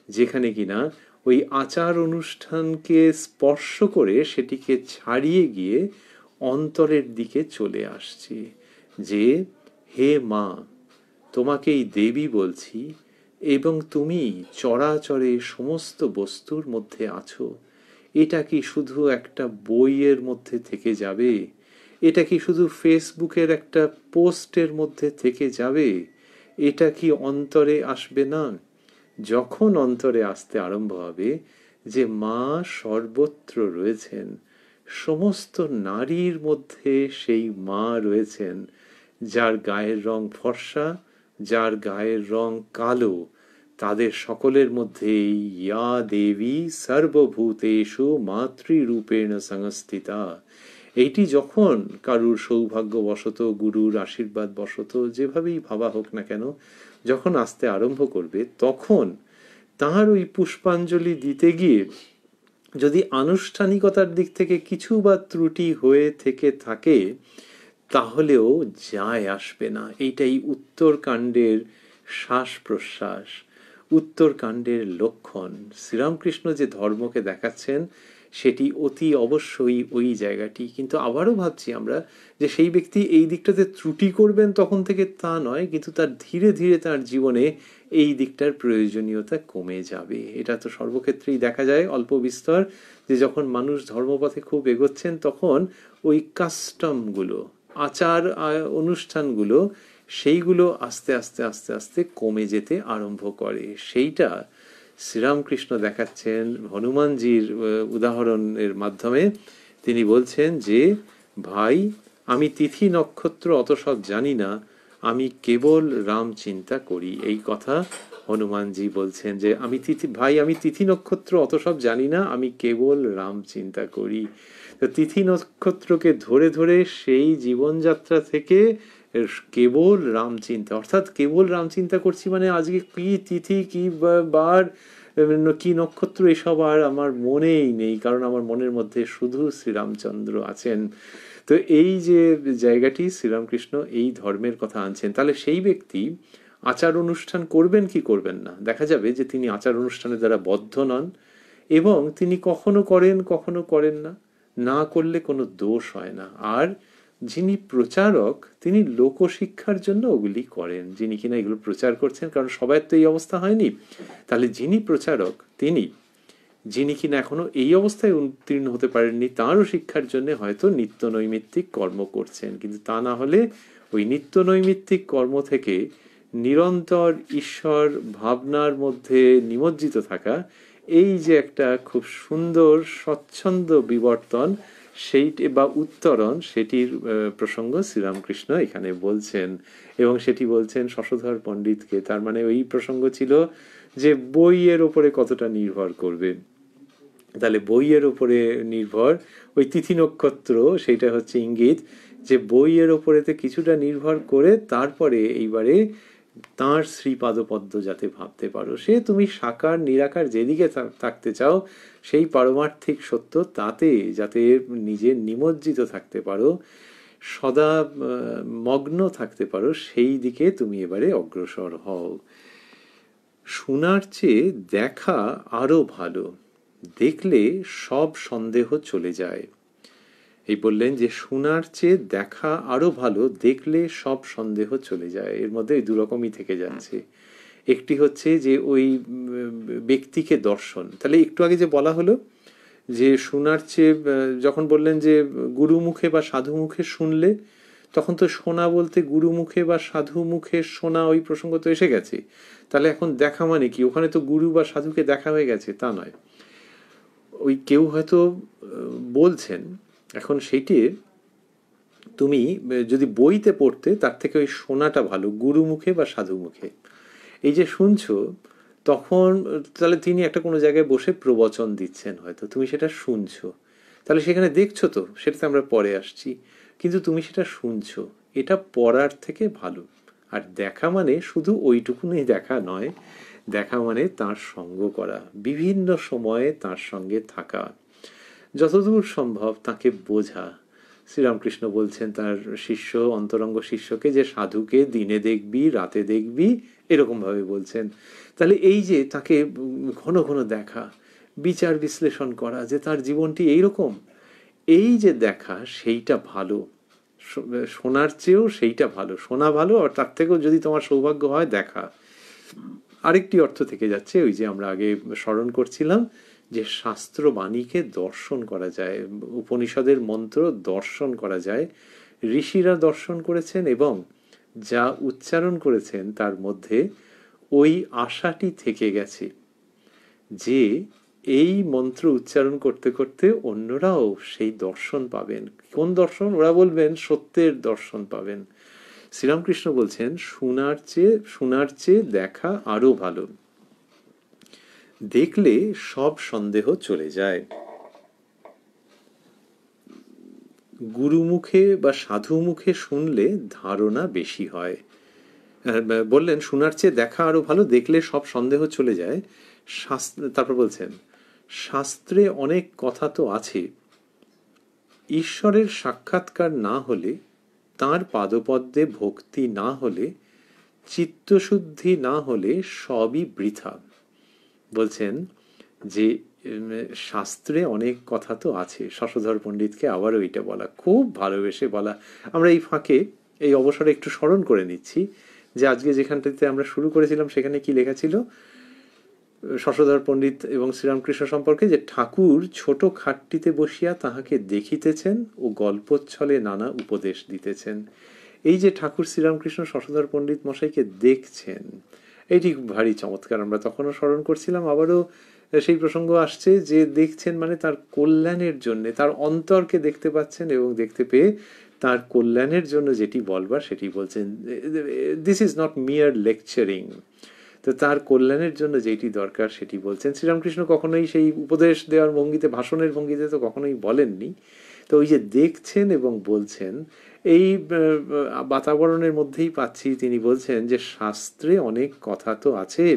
যেখানে কিনা ওই আচার অনুষ্ঠানকে স্পর্শ করে সেটিকে ছাড়িয়ে গিয়ে অন্তরের দিকে চলে আসছি, যে হে মা, তোমাকেই দেবী বলছি, এবং তুমি চরাচরে সমস্ত বস্তুর মধ্যে আছো। এটা কি শুধু একটা বইয়ের মধ্যে থেকে যাবে? এটা কি শুধু ফেসবুকের একটা পোস্টের মধ্যে থেকে যাবে? এটা কি অন্তরে আসবে না? যখন অন্তরে আসতে আরম্ভ হবে যে মা সর্বত্র রয়েছেন, সমস্ত নারীর মধ্যে সেই মা রয়েছেন, যার গায়ের রং ফর্সা, যার গায়ের রং কালো, তাদের সকলের মধ্যেই ইয়া দেবী সর্বভূতেষু মাতৃরূপেণ সংস্থিতা। এইটি যখন কারুর সৌভাগ্যবশত, গুরুর আশীর্বাদ বশত, যেভাবেই ভাবা হোক না কেন, যখন আসতে আরম্ভ করবে, তখন তাঁর ওই পুষ্পাঞ্জলি দিতে গিয়ে যদি আনুষ্ঠানিকতার দিক থেকে কিছু বা ত্রুটি হয়ে থেকে থাকে, তাহলেও যায় আসবে না। এইটাই উত্তরকাণ্ডের শ্বাস প্রশ্বাস, উত্তরকাণ্ডের লক্ষণ। শ্রীরামকৃষ্ণ যে ধর্মকে দেখাচ্ছেন সেটি অতি অবশ্যই ওই জায়গাটি। কিন্তু আবারও ভাবছি আমরা যে সেই ব্যক্তি এই দিকটাতে ত্রুটি করবেন তখন থেকে তা নয়, কিন্তু তার ধীরে ধীরে তার জীবনে এই দিকটার প্রয়োজনীয়তা কমে যাবে। এটা তো সর্বক্ষেত্রেই দেখা যায় অল্প বিস্তর, যে যখন মানুষ ধর্মপথে খুব এগোচ্ছেন তখন ওই কাস্টমগুলো, আচার অনুষ্ঠানগুলো, সেইগুলো আস্তে আস্তে আস্তে আস্তে কমে যেতে আরম্ভ করে। সেইটা শ্রীরামকৃষ্ণ দেখাচ্ছেন হনুমানজির উদাহরণের মাধ্যমে। তিনি বলছেন যে ভাই, আমি তিথি নক্ষত্র অত সব জানি না, আমি কেবল রাম চিন্তা করি। এই কথা হনুমানজি বলছেন যে আমি তিথি নক্ষত্র অত সব জানি না, আমি কেবল রাম চিন্তা করি। তো তিথি নক্ষত্রকে ধরে ধরে সেই জীবনযাত্রা থেকে কেবল রাম চিন্তা, অর্থাৎ কেবল রাম চিন্তা করছি মানে আজকে কি তিথি, কি বার, কি নক্ষত্র, এসব আর আমার মনেই নেই, কারণ আমার মনের মধ্যে শুধু শ্রীরামচন্দ্র আছেন। তো এই যে জায়গাটি শ্রীরামকৃষ্ণ এই ধর্মের কথা আনছেন, তাহলে সেই ব্যক্তি আচার অনুষ্ঠান করবেন কি করবেন না, দেখা যাবে যে তিনি আচার অনুষ্ঠানের দ্বারা বদ্ধ নন, এবং তিনি কখনো করেন কখনো করেন না, না করলে কোনো দোষ হয় না। আর যিনি প্রচারক তিনি লোকশিক্ষার জন্য ওগুলি করেন, যিনি কিনা এগুলো প্রচার করছেন, কারণ সবাই তো এই অবস্থা হয়নি। তাহলে যিনি প্রচারক তিনি, যিনি কিনা এখনো এই অবস্থায় উত্তীর্ণ হতে পারেননি, তাঁরও শিক্ষার জন্য হয়তো নিত্য নৈমিত্তিক কর্ম করছেন। কিন্তু তা না হলে ওই নিত্য নৈমিত্তিক কর্ম থেকে নিরন্তর ঈশ্বর ভাবনার মধ্যে নিমজ্জিত থাকা, এই যে একটা খুব সুন্দর স্বচ্ছন্দ বিবর্তন সেইটি বা উত্তরণ, সেটির প্রসঙ্গ শ্রীরামকৃষ্ণ এখানে বলছেন। এবং সেটি বলছেন শশধর পণ্ডিতকে। তার মানে ওই প্রসঙ্গ ছিল যে বইয়ের ওপরে কতটা নির্ভর করবে। তাহলে বইয়ের ওপরে নির্ভর, ওই তিথি নক্ষত্র সেইটা হচ্ছে ইঙ্গিত যে বইয়ের ওপরেতে কিছুটা নির্ভর করে তারপরে এইবারে তাঁর শ্রীপাদপদ্ম যাতে ভাবতে পারো। সে তুমি সাকার নিরাকার যেদিকে থাকতে চাও, সেই পারমার্থিক সত্য তাতে যাতে নিজে নিমজ্জিত থাকতে পারো, সদা মগ্ন থাকতে পারো, সেই দিকে তুমি এবারে অগ্রসর হও। শোনার চেয়ে দেখা আরো ভালো, দেখলে সব সন্দেহ চলে যায়। এই বললেন যে শোনার চেয়ে দেখা আরো ভালো, দেখলে সব সন্দেহ চলে যায়। এর মধ্যে দুই রকমই থেকে যাচ্ছে। একটি হচ্ছে যে ওই ব্যক্তিকে দর্শন, তাহলে একটু আগে যে বলা হলো যে শোনার চেয়ে, যখন বললেন যে গুরু মুখে বা সাধু মুখে শুনলে, তখন তো শোনা বলতে গুরু মুখে বা সাধু মুখে শোনা, ওই প্রসঙ্গ তো এসে গেছে। তাহলে এখন দেখা মানে কি? ওখানে তো গুরু বা সাধুকে দেখা হয়ে গেছে, তা নয়। ওই কেউ হয়তো বলছেন, এখন সেইটি তুমি যদি বইতে পড়তে, তার থেকে ওই শোনাটা ভালো, গুরু মুখে বা সাধু মুখে। এই যে শুনছো, তখন তাহলে তিনি একটা কোনো জায়গায় বসে প্রবচন দিচ্ছেন, হয়তো তুমি সেটা শুনছো, তাহলে সেখানে দেখছো তো, সেটাতে আমরা পরে আসছি, কিন্তু তুমি সেটা শুনছো, এটা পড়ার থেকে ভালো। আর দেখা মানে শুধু ওইটুকুনই দেখা নয়, দেখা মানে তার সঙ্গ করা, বিভিন্ন সময়ে তার সঙ্গে থাকা, যতদূর সম্ভব তাকে বোঝা। শ্রীরামকৃষ্ণ বলছেন তার শিষ্য, অন্তরঙ্গ শিষ্যকে, যে সাধুকে দিনে দেখবি রাতে দেখবি, এরকম ভাবে বলছেন। তাহলে এই যে তাকে ঘন ঘন দেখা, বিচার বিশ্লেষণ করা যে তার জীবনটি এইরকম, এই যে দেখা সেইটা ভালো, শোনার চেয়েও সেইটা ভালো, শোনা ভালো, আর তার থেকেও যদি তোমার সৌভাগ্য হয় দেখা। আরেকটি অর্থ থেকে যাচ্ছে ওই যে আমরা আগে স্মরণ করছিলাম যে শাস্ত্রবাণীকে দর্শন করা যায়, উপনিষদের মন্ত্র দর্শন করা যায়, ঋষিরা দর্শন করেছেন এবং যা উচ্চারণ করেছেন তার মধ্যে ওই আশাটি থেকে গেছে যে এই মন্ত্র উচ্চারণ করতে করতে অন্যরাও সেই দর্শন পাবেন। কোন দর্শন? ওরা বলবেন সত্যের দর্শন পাবেন। শ্রীরামকৃষ্ণ বলছেন শোনার চেয়ে দেখা আরো ভালো, দেখলে সব সন্দেহ চলে যায়। গুরুমুখে বা সাধু মুখে শুনলে ধারণা বেশি হয়। বললেন শোনার চেয়ে দেখা আরো ভালো, দেখলে সব সন্দেহ চলে যায়। তারপর বলছেন শাস্ত্রে অনেক কথা তো আছে, ঈশ্বরের সাক্ষাৎকার না হলে, তাঁর পাদপদ্মে ভক্তি না হলে, চিত্তশুদ্ধি না হলে সবই বৃথা। বলছেন যে শাস্ত্রে অনেক কথা তো আছে, শশধর পণ্ডিতকে আবারও এটা বলা, খুব ভালোবেসে বলা। আমরা এই ফাঁকে এই অবসরে একটু স্মরণ করে নিচ্ছি যে আজকে যেখানটাতে আমরা শুরু করেছিলাম সেখানে কি লেখা ছিল শশধর পণ্ডিত এবং শ্রীরামকৃষ্ণ সম্পর্কে, যে ঠাকুর ছোট খাটটিতে বসিয়া তাহাকে দেখিতেছেন ও গল্পচ্ছলে নানা উপদেশ দিতেছেন। এই যে ঠাকুর শ্রীরামকৃষ্ণ শশধর পণ্ডিত মশাইকে দেখছেন, এটি ভারী চমৎকার। আমরা তখনও স্মরণ করছিলাম, আবারও সেই প্রসঙ্গ আসছে যে দেখছেন মানে তার কল্যাণের জন্য, তার অন্তরকে দেখতে পাচ্ছেন এবং দেখতে পেয়ে তার কল্যাণের জন্য যেটি বলবার সেটি বলছেন। দিস ইজ নট মিয়ার লেকচারিং, তো তার কল্যাণের জন্য যেটি দরকার সেটি বলছেন। শ্রীরামকৃষ্ণ কখনোই সেই উপদেশ দেওয়ার ভঙ্গিতে, ভাষণের ভঙ্গিতে তো কখনোই বলেননি। তো ওই যে দেখছেন এবং বলছেন, এই বাতাবরণের মধ্যেই পাচ্ছি তিনি বলছেন যে শাস্ত্রে অনেক কথা তো আছে,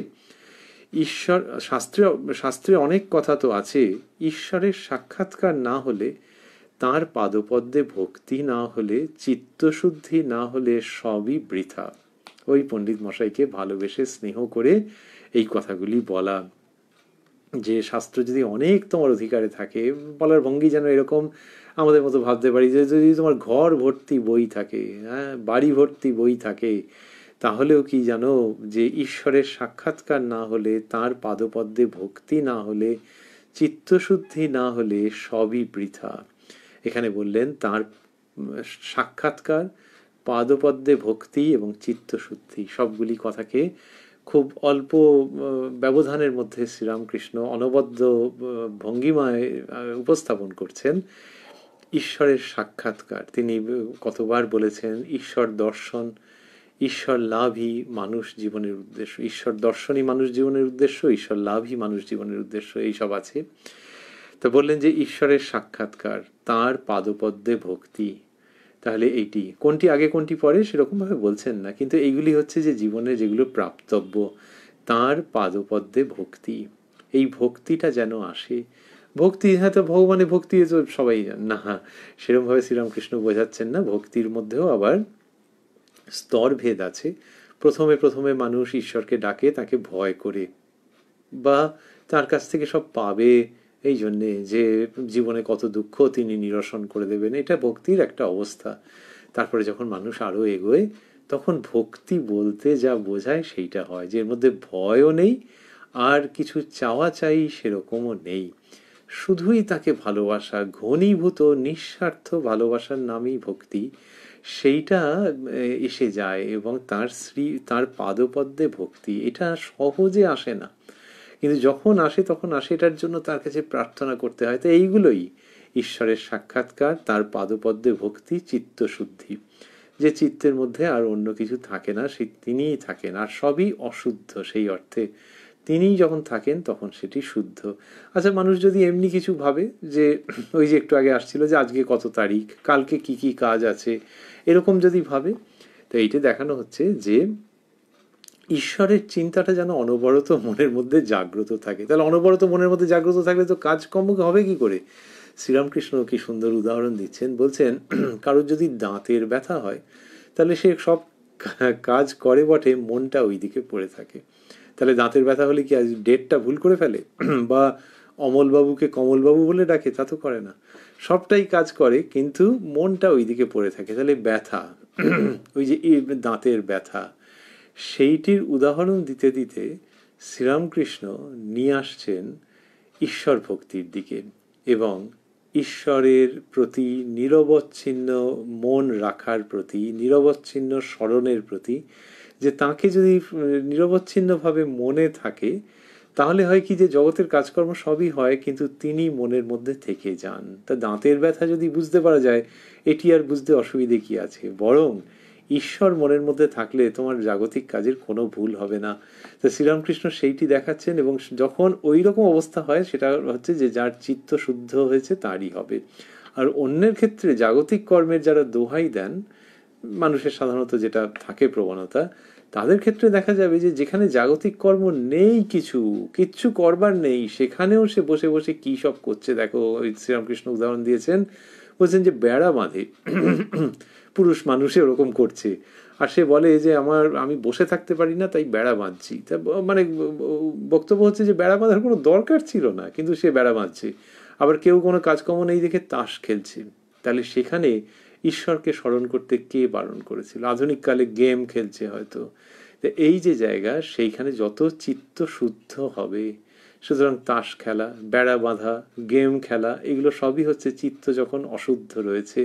শাস্ত্রে অনেক কথা তো আছে, ঈশ্বরের সাক্ষাৎকার না হলে, তাঁর পাদপদ্মে ভক্তি না হলে, চিত্তশুদ্ধি না হলে সবই বৃথা। ওই পণ্ডিত মশাইকে ভালোবেসে স্নেহ করে এই কথাগুলি বলা, যে শাস্ত্র যদি অনেক তোমার অধিকারে থাকে, বলার ভঙ্গি যেন এরকম আমাদের মতো ভাবতে পারি যে যদি তোমার ঘর ভর্তি বই থাকে, হ্যাঁ, বাড়ি ভর্তি বই থাকে, তাহলেও কি জানো যে ঈশ্বরের সাক্ষাৎকার না হলে, তার পাদপদ্মে ভক্তি না হলে, চিত্তশুদ্ধি না হলে সবই বৃথা। এখানে বললেন তার সাক্ষাৎকার, পাদপদ্মে ভক্তি এবং চিত্তশুদ্ধি, সবগুলি কথাকে খুব অল্প ব্যবধানের মধ্যে শ্রীরামকৃষ্ণ অনবদ্য ভঙ্গিমায় উপস্থাপন করছেন। ঈশ্বরের সাক্ষাৎকার, তিনি কতবার বলেছেন ঈশ্বর দর্শন, ঈশ্বর লাভই মানুষ জীবনের উদ্দেশ্য, ঈশ্বর দর্শনই মানুষ জীবনের উদ্দেশ্য, ঈশ্বর লাভই মানুষ জীবনের উদ্দেশ্য, এইসব আছে। তো বললেন যে ঈশ্বরের সাক্ষাৎকার, তার পাদপদ্মে ভক্তি। তাহলে এইটি কোনটি আগে কোনটি পরে সেরকম ভাবে বলছেন না, কিন্তু এইগুলি হচ্ছে যে জীবনে যেগুলো প্রাপ্তব্য, তার পাদপদ্মে ভক্তি। এই ভক্তিটা যেন আসে। ভক্তি, হ্যাঁ, তো ভগবানের ভক্তি তো সবাই না, সেরকম ভাবে শ্রীরামকৃষ্ণ বোঝাচ্ছেন না। ভক্তির মধ্যেও আবার স্তর ভেদ আছে। প্রথমে প্রথমে মানুষ ঈশ্বরকে ডাকে তাকে ভয় করে, বা তার কাছ থেকে সব পাবে এই জন্যে যে জীবনে কত দুঃখ তিনি নিরসন করে দেবেন, এটা ভক্তির একটা অবস্থা। তারপরে যখন মানুষ আরো এগোয়, তখন ভক্তি বলতে যা বোঝায় সেইটা হয়, যে এর মধ্যে ভয়ও নেই আর কিছু চাওয়া চাই সেরকমও নেই, শুধুই তাকে ভালোবাসা, ঘনীভূত নিঃস্বার্থ ভালোবাসার নামই ভক্তি, সেইটা এসে যায়। এবং তার পাদপদ্মে ভক্তি, এটা সহজে আসে না, কিন্তু যখন আসে তখন আসে এটার জন্য তার কাছে প্রার্থনা করতে হয়। তো এইগুলোই ঈশ্বরের সাক্ষাৎকার, তার পাদপদ্মে ভক্তি, চিত্তশুদ্ধি, যে চিত্তের মধ্যে আর অন্য কিছু থাকে না, সে তিনিই থাকেন, আর সবই অশুদ্ধ। সেই অর্থে তিনি যখন থাকেন তখন সেটি শুদ্ধ। আচ্ছা, মানুষ যদি এমনি কিছু ভাবে যে ওই যে একটু আগে আসছিল যে আজকে কত তারিখ, কালকে কি কি কাজ আছে, এরকম যদি ভাবে, তো এইটা দেখানো হচ্ছে যে ঈশ্বরের চিন্তাটা যেন অনবরত মনের মধ্যে জাগ্রত থাকে। তাহলে অনবরত মনের মধ্যে জাগ্রত থাকলে তো কাজকর্ম হবে কি করে? শ্রীরামকৃষ্ণ কি সুন্দর উদাহরণ দিচ্ছেন, বলছেন কারোর যদি দাঁতের ব্যথা হয়, তাহলে সে সব কাজ করে বটে, মনটা ওই দিকে পড়ে থাকে। তাহলে দাঁতের ব্যথা হলে কি আজ ডেটটা ভুল করে ফেলে, বা অমলবাবুকে কমলবাবু বলে ডাকে, তা তো করে না, সবটাই কাজ করে কিন্তু মনটা ওইদিকে পড়ে থাকে। তাহলে ব্যথা, ওই যে দাঁতের ব্যথা, সেইটির উদাহরণ দিতে দিতে শ্রীরামকৃষ্ণ নিয়ে আসছেন ঈশ্বর ভক্তির দিকে এবং ঈশ্বরের প্রতি নিরবচ্ছিন্ন মন রাখার প্রতি, নিরবচ্ছিন্ন স্মরণের প্রতি, যে তাকে যদি নিরবচ্ছিন্নভাবে মনে থাকে তাহলে হয় কি যে জগতের কাজকর্ম সবই হয় কিন্তু তিনি মনের মধ্যে থেকে যান। তা দাঁতের ব্যথা যদি বুঝতে পারা যায় এটি আর বুঝতে অসুবিধে কি আছে, বরং ঈশ্বর মনের মধ্যে থাকলে তোমার জাগতিক কাজের কোনো ভুল হবে না। তো শ্রীরামকৃষ্ণ সেইটি দেখাচ্ছেন এবং যখন ওই রকম অবস্থা হয় সেটা হচ্ছে যে যার চিত্ত শুদ্ধ হয়েছে তারই হবে। আর অন্যের ক্ষেত্রে জাগতিক কর্মের যারা দোহাই দেন, মানুষের সাধারণত যেটা থাকে প্রবণতা, তাদের ক্ষেত্রে দেখা যাবে যে যেখানে জাগতিক কর্ম নেই, কিচ্ছু করবার নেই, সেখানেও সে বসে বসে কি সব করছে। দেখো ওই শ্রীরামকৃষ্ণ উদাহরণ দিয়েছেন, বলছেন যে বেড়া বাঁধে, পুরুষ মানুষে ওরকম করছে, আর সে বলে যে আমি বসে থাকতে পারি না তাই বেড়া বাঁধছি। তা মানে বক্তব্য হচ্ছে যে বেড়া বাঁধার কোনো দরকার ছিল না কিন্তু সে বেড়া বাঁধছে। আবার কেউ কোনো কাজকর্ম নেই দেখে তাস খেলছে, তাহলে সেখানে ঈশ্বরকে স্মরণ করতে কে বারণ করেছিল? আধুনিক কালে গেম খেলছে হয়তো। এই যে জায়গা, সেইখানে যত চিত্ত শুদ্ধ হবে, সুতরাং তাস খেলা, বেড়া বাঁধা, গেম খেলা, এগুলো সবই হচ্ছে চিত্ত যখন অশুদ্ধ রয়েছে,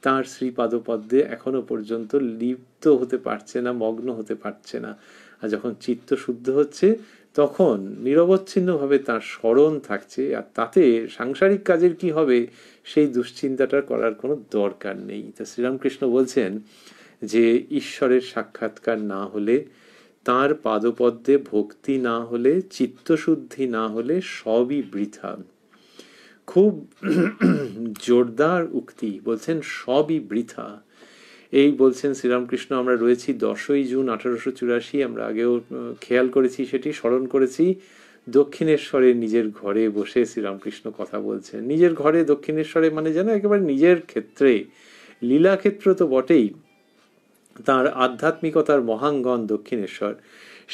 তার শ্রীপাদপদ্মে এখনো পর্যন্ত লিপ্ত হতে পারছে না, মগ্ন হতে পারছে না। আর যখন চিত্ত শুদ্ধ হচ্ছে তখন নিরবচ্ছিন্নভাবে তার স্মরণ থাকছে, আর তাতে সাংসারিক কাজের কি হবে সেই দুশ্চিন্তাটা করার কোনো দরকার নেই। তা শ্রীরামকৃষ্ণ বলছেন যে ঈশ্বরের সাক্ষাৎকার না হলে, তার পাদপদ্মে ভক্তি না হলে, চিত্তশুদ্ধি না হলে সবই বৃথা। খুব জোরদার উক্তি, বলছেন সবই বৃথা। এই বলছেন শ্রীরামকৃষ্ণ। আমরা রয়েছি 10ই জুন 1884, আমরা আগেও খেয়াল করেছি, সেটি স্মরণ করেছি। দক্ষিণেশ্বরে নিজের ঘরে বসে শ্রীরামকৃষ্ণ কথা বলছেন। নিজের ঘরে দক্ষিণেশ্বরে মানে যেন একেবারে নিজের ক্ষেত্রে, লীলাক্ষেত্র তো বটেই, তার আধ্যাত্মিকতার মহাঙ্গন দক্ষিণেশ্বর,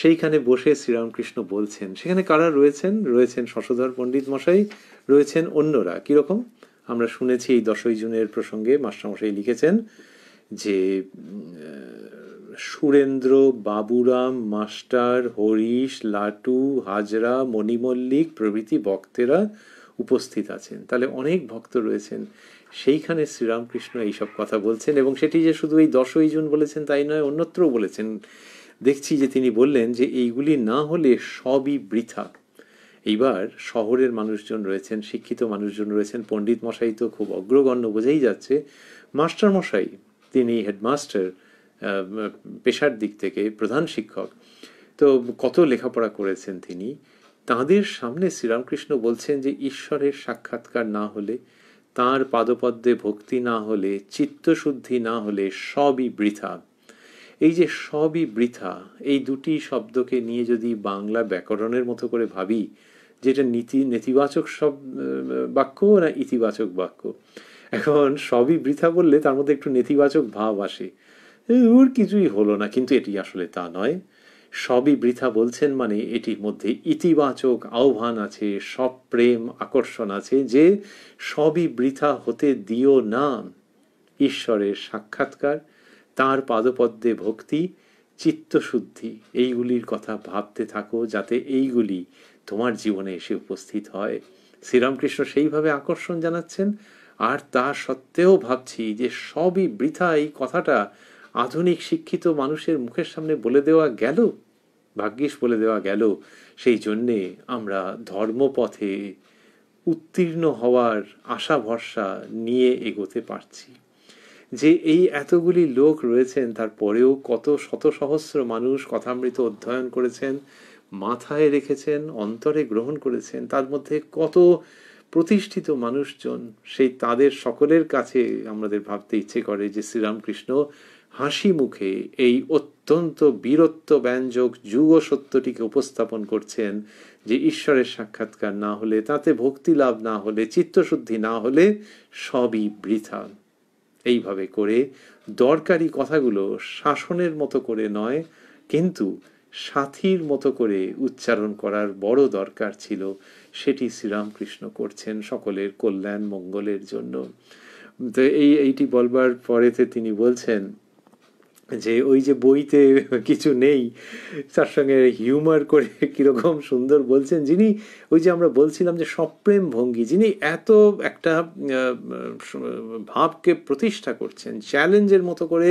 সেইখানে বসে শ্রীরামকৃষ্ণ বলছেন। সেখানে কারা রয়েছেন? রয়েছেন শশধর পণ্ডিত মশাই, রয়েছেন অন্যরা। কিরকম আমরা শুনেছি এই 10ই জুনের প্রসঙ্গে মাস্টারমশাই লিখেছেন যে সুরেন্দ্র, বাবুরাম মাস্টার, হরিশ, লাটু, হাজরা, মণিমল্লিক প্রভৃতি ভক্তেরা উপস্থিত আছেন। তাহলে অনেক ভক্ত রয়েছেন। সেইখানে শ্রীরামকৃষ্ণ এইসব কথা বলছেন এবং সেটি যে শুধু এই 10ই জুন বলেছেন তাই নয়, অন্যত্রও বলেছেন। দেখছি যে তিনি বললেন যে এইগুলি না হলে সবই বৃথা। এইবার শহরের মানুষজন রয়েছেন, শিক্ষিত মানুষজন রয়েছেন, পণ্ডিত মশাই তো খুব অগ্রগণ্য, বোঝাই যাচ্ছে। মাস্টার মশাই, তিনি হেডমাস্টার পেশার দিক থেকে, প্রধান শিক্ষক, তো কত লেখাপড়া করেছেন তিনি। তাঁদের সামনে শ্রীরামকৃষ্ণ বলছেন যে ঈশ্বরের সাক্ষাৎকার না হলে, তাঁর পাদপদ্মে ভক্তি না হলে, চিত্তশুদ্ধি না হলে সবই বৃথা। এই যে সবই বৃথা, এই দুটি শব্দকে নিয়ে যদি বাংলা ব্যাকরণের মতো করে ভাবি, যেটা নেতিবাচক সব বাক্য না ইতিবাচক বাক্য। এখন সবই বৃথা বললে তার মধ্যে একটু নেতিবাচক ভাব আসে, ওর কিছুই হলো না, কিন্তু এটি আসলে তা নয়। সবই বৃথা বলছেন মানে এটির মধ্যে ইতিবাচক আহ্বান আছে, সব প্রেম আকর্ষণ আছে, যে সবই বৃথা হতে দিও না। ঈশ্বরের সাক্ষাৎকার, তার পাদপদ্মে ভক্তি, চিত্তশুদ্ধি, এইগুলির কথা ভাবতে থাকো যাতে এইগুলি তোমার জীবনে এসে উপস্থিত হয়। শ্রীরামকৃষ্ণ সেইভাবে আকর্ষণ জানাচ্ছেন। আর তা সত্ত্বেও ভাবছি যে সবই বৃথা, এই কথাটা আধুনিক শিক্ষিত মানুষের মুখের সামনে বলে দেওয়া গেল, ভাগ্যিস বলে দেওয়া গেল। সেই জন্যে আমরা ধর্মপথে উত্তীর্ণ হওয়ার আশা ভরসা নিয়ে এগোতে পারছি। যে এই এতগুলি লোক রয়েছেন, তারপরেও কত শত সহস্র মানুষ কথামৃত অধ্যয়ন করেছেন, মাথায় রেখেছেন, অন্তরে গ্রহণ করেছেন। তার মধ্যে কত প্রতিষ্ঠিত মানুষজন, সেই তাদের সকলের কাছে আমাদের ভাবতে ইচ্ছে করে যে শ্রীরামকৃষ্ণ হাসি মুখে এই অত্যন্ত বীরত্ব ব্যঞ্জক যুগ সত্যটিকে উপস্থাপন করছেন যে ঈশ্বরের সাক্ষাৎকার না হলে, তাতে ভক্তি লাভ না হলে, চিত্তশুদ্ধি না হলে সবই বৃথা। এইভাবে করে দরকারি কথাগুলো শাসনের মতো করে নয়, কিন্তু সাথীর মতো করে উচ্চারণ করার বড় দরকার ছিল। সেটি শ্রীরামকৃষ্ণ করছেন সকলের কল্যাণ মঙ্গলের জন্য। তো এইটি বলবার পরেতে তিনি বলছেন যে ওই যে বইতে কিছু নেই, তার সঙ্গে হিউমার করে কিরকম সুন্দর বলছেন, যিনি ওই যে আমরা বলছিলাম যে সপ্রেম ভঙ্গি, যিনি এত একটা ভাবকে প্রতিষ্ঠা করছেন, চ্যালেঞ্জের মতো করে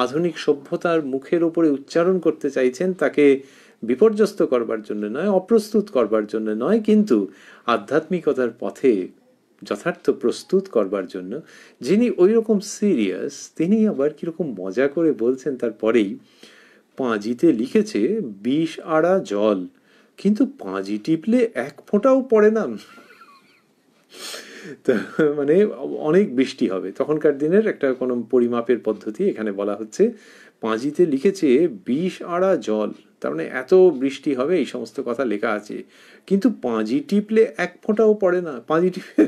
আধুনিক সভ্যতার মুখের ওপরে উচ্চারণ করতে চাইছেন, তাকে বিপর্যস্ত করবার জন্য নয়, অপ্রস্তুত করবার জন্য নয়, কিন্তু আধ্যাত্মিকতার পথে যথার্থ প্রস্তুত করবার জন্য, যিনি ওই রকম সিরিয়াস, তিনি আবার কিরকম মজা করে বলছেন তারপরেই, পাঁজিতে লিখেছে 20 আড়া জল, কিন্তু পাঁজি টিপলে এক ফোঁটাও পড়ে না। তো মানে অনেক বৃষ্টি হবে, তখনকার দিনের একটা কোনো পরিমাপের পদ্ধতি এখানে বলা হচ্ছে, পাঁজিতে লিখেছে 20 আড়া জল, তার মানে এত বৃষ্টি হবে, এই সমস্ত কথা লেখা আছে, কিন্তু পাঁজি টিপলে এক ফোঁটাও পড়ে না। পাঁজি টিপে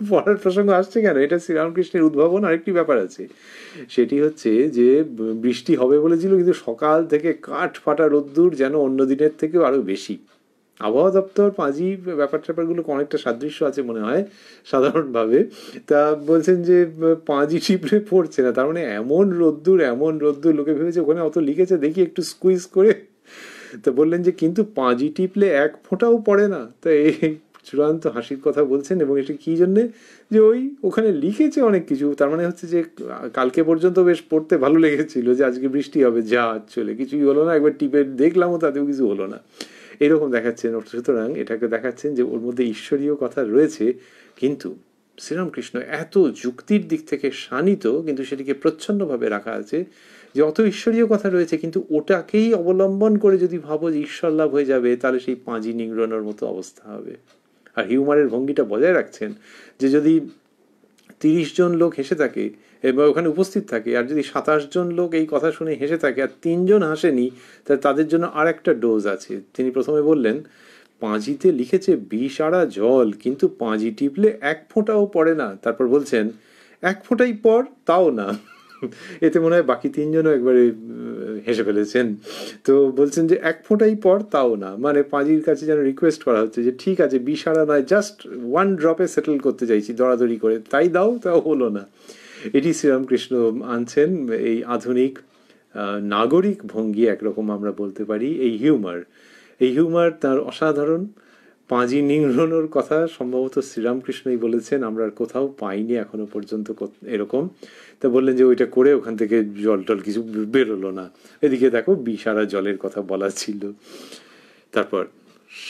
পড়ার প্রসঙ্গ আসছে কেন? এটা শ্রীরামকৃষ্ণের উদ্ভাবন। আরেকটি ব্যাপার আছে, সেটি হচ্ছে যে বৃষ্টি হবে বলেছিল, কিন্তু সকাল থেকে কাঠ ফাটা রোদ্দুর, যেন অন্য দিনের থেকেও আরো বেশি। আবহাওয়া দপ্তর পাঁজি ব্যাপার ট্যাপারগুলো অনেকটা সাদৃশ্য আছে মনে হয় সাধারণভাবে। তা বলছেন যে পাঁজি টিপলে পড়ছে না, তার মানে এমন রোদ্দুর, এমন রোদ্দুর, লোকে ভেবেছে ওখানে অত লিখেছে, দেখি একটু স্কুইজ করে। তা বললেন যে কিন্তু পাঁজি টিপলে এক ফোঁটাও পড়ে না। তা এই চূড়ান্ত হাসির কথা বলছেন। এবং এটি কি জন্যে, যে ওই ওখানে লিখেছে অনেক কিছু, তার মানে হচ্ছে যে কালকে পর্যন্ত বেশ পড়তে ভালো লেগেছিল যে আজকে বৃষ্টি হবে, যা চলে কিছুই হলো না, একবার টিপে দেখলামও তাতেও কিছু হলো না, এরকম দেখাচ্ছেন। সুতরাং এটাকে দেখাচ্ছেন যে ওর মধ্যে ঈশ্বরীয় কথা রয়েছে, কিন্তু শ্রীরামকৃষ্ণ এত যুক্তির দিক থেকে শানিত, কিন্তু সেটিকে প্রচ্ছন্নভাবে রাখা আছে যে অত ঈশ্বরীয় কথা রয়েছে, কিন্তু ওটাকেই অবলম্বন করে যদি ভাবো যে ঈশ্বর লাভ হয়ে যাবে, তাহলে সেই পাঁজি নিংড়ানোর মতো অবস্থা হবে। আর হিউমারের ভঙ্গিটা বজায় রাখছেন যে যদি 30 জন লোক হেসে থাকে এবং ওখানে উপস্থিত থাকে, আর যদি 27 জন লোক এই কথা শুনে হেসে থাকে আর 3 জন হাসেনি, তাহলে তাদের জন্য আর একটা ডোজ আছে। তিনি প্রথমে বললেন পাঁজিতে লিখেছে 20 আড়া জল, কিন্তু পাঁজি টিপলে এক ফোঁটাও পড়ে না। তারপর বলছেন এক ফোঁটাই পর, তাও না। এতে মনে হয় বাকি 3 জনও একবারে হেসে ফেলেছেন। তো বলছেন যে এক ফোঁটাই পর, তাও না, মানে পাঁজির কাছে যেন রিকোয়েস্ট করা হচ্ছে যে ঠিক আছে 20 আড়া নয়, জাস্ট 1 ড্রপে সেটেল করতে চাইছি, দরাদরি করে, তাই দাও, তাও হলো না। এটি শ্রীরামকৃষ্ণ আনছেন, এই আধুনিক নাগরিক ভঙ্গি একরকম আমরা বলতে পারি। এই হিউমার তার অসাধারণ। পাঁজি নিংড়ানোর কথা সম্ভবত শ্রীরামকৃষ্ণই বলেছেন, আমরা আর কোথাও পাইনি এখনো পর্যন্ত এরকম। তা বললেন যে ওইটা করে ওখান থেকে জল টল কিছু বেরোলো না। এদিকে দেখো 20 আড়া জলের কথা বলা ছিল। তারপর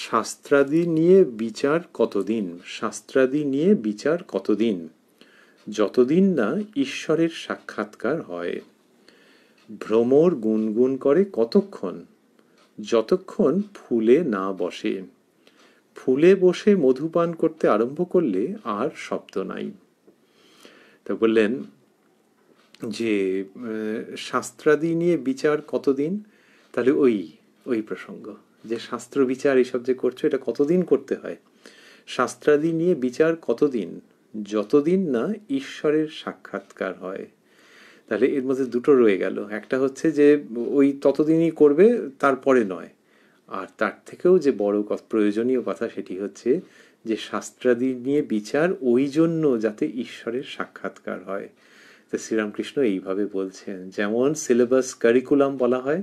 শাস্ত্রাদি নিয়ে বিচার কতদিন, শাস্ত্রাদি নিয়ে বিচার কতদিন, যতদিন না ঈশ্বরের সাক্ষাৎকার হয়। ভ্রমর গুনগুন করে কতক্ষণ, যতক্ষণ ফুলে না বসে। ফুলে বসে মধুপান করতে আরম্ভ করলে আর শব্দ নাই। তা বললেন যে শাস্ত্রাদি নিয়ে বিচার কতদিন, তাহলে ওই প্রসঙ্গ যে শাস্ত্র বিচার এইসব যে করছো, এটা কতদিন করতে হয়। শাস্ত্রাদি নিয়ে বিচার কতদিন, যতদিন না ঈশ্বরের সাক্ষাৎকার হয়। তাহলে এর মধ্যে দুটো রয়ে গেল, একটা হচ্ছে যে ওই ততদিনই করবে, তারপরে নয়। আর তার থেকেও যে বড় প্রয়োজনীয় কথা, সেটি হচ্ছে যে শাস্ত্রাদি নিয়ে বিচার ওই জন্য যাতে ঈশ্বরের সাক্ষাৎকার হয়। তো শ্রীরামকৃষ্ণ এইভাবে বলছেন, যেমন সিলেবাস কারিকুলাম বলা হয়,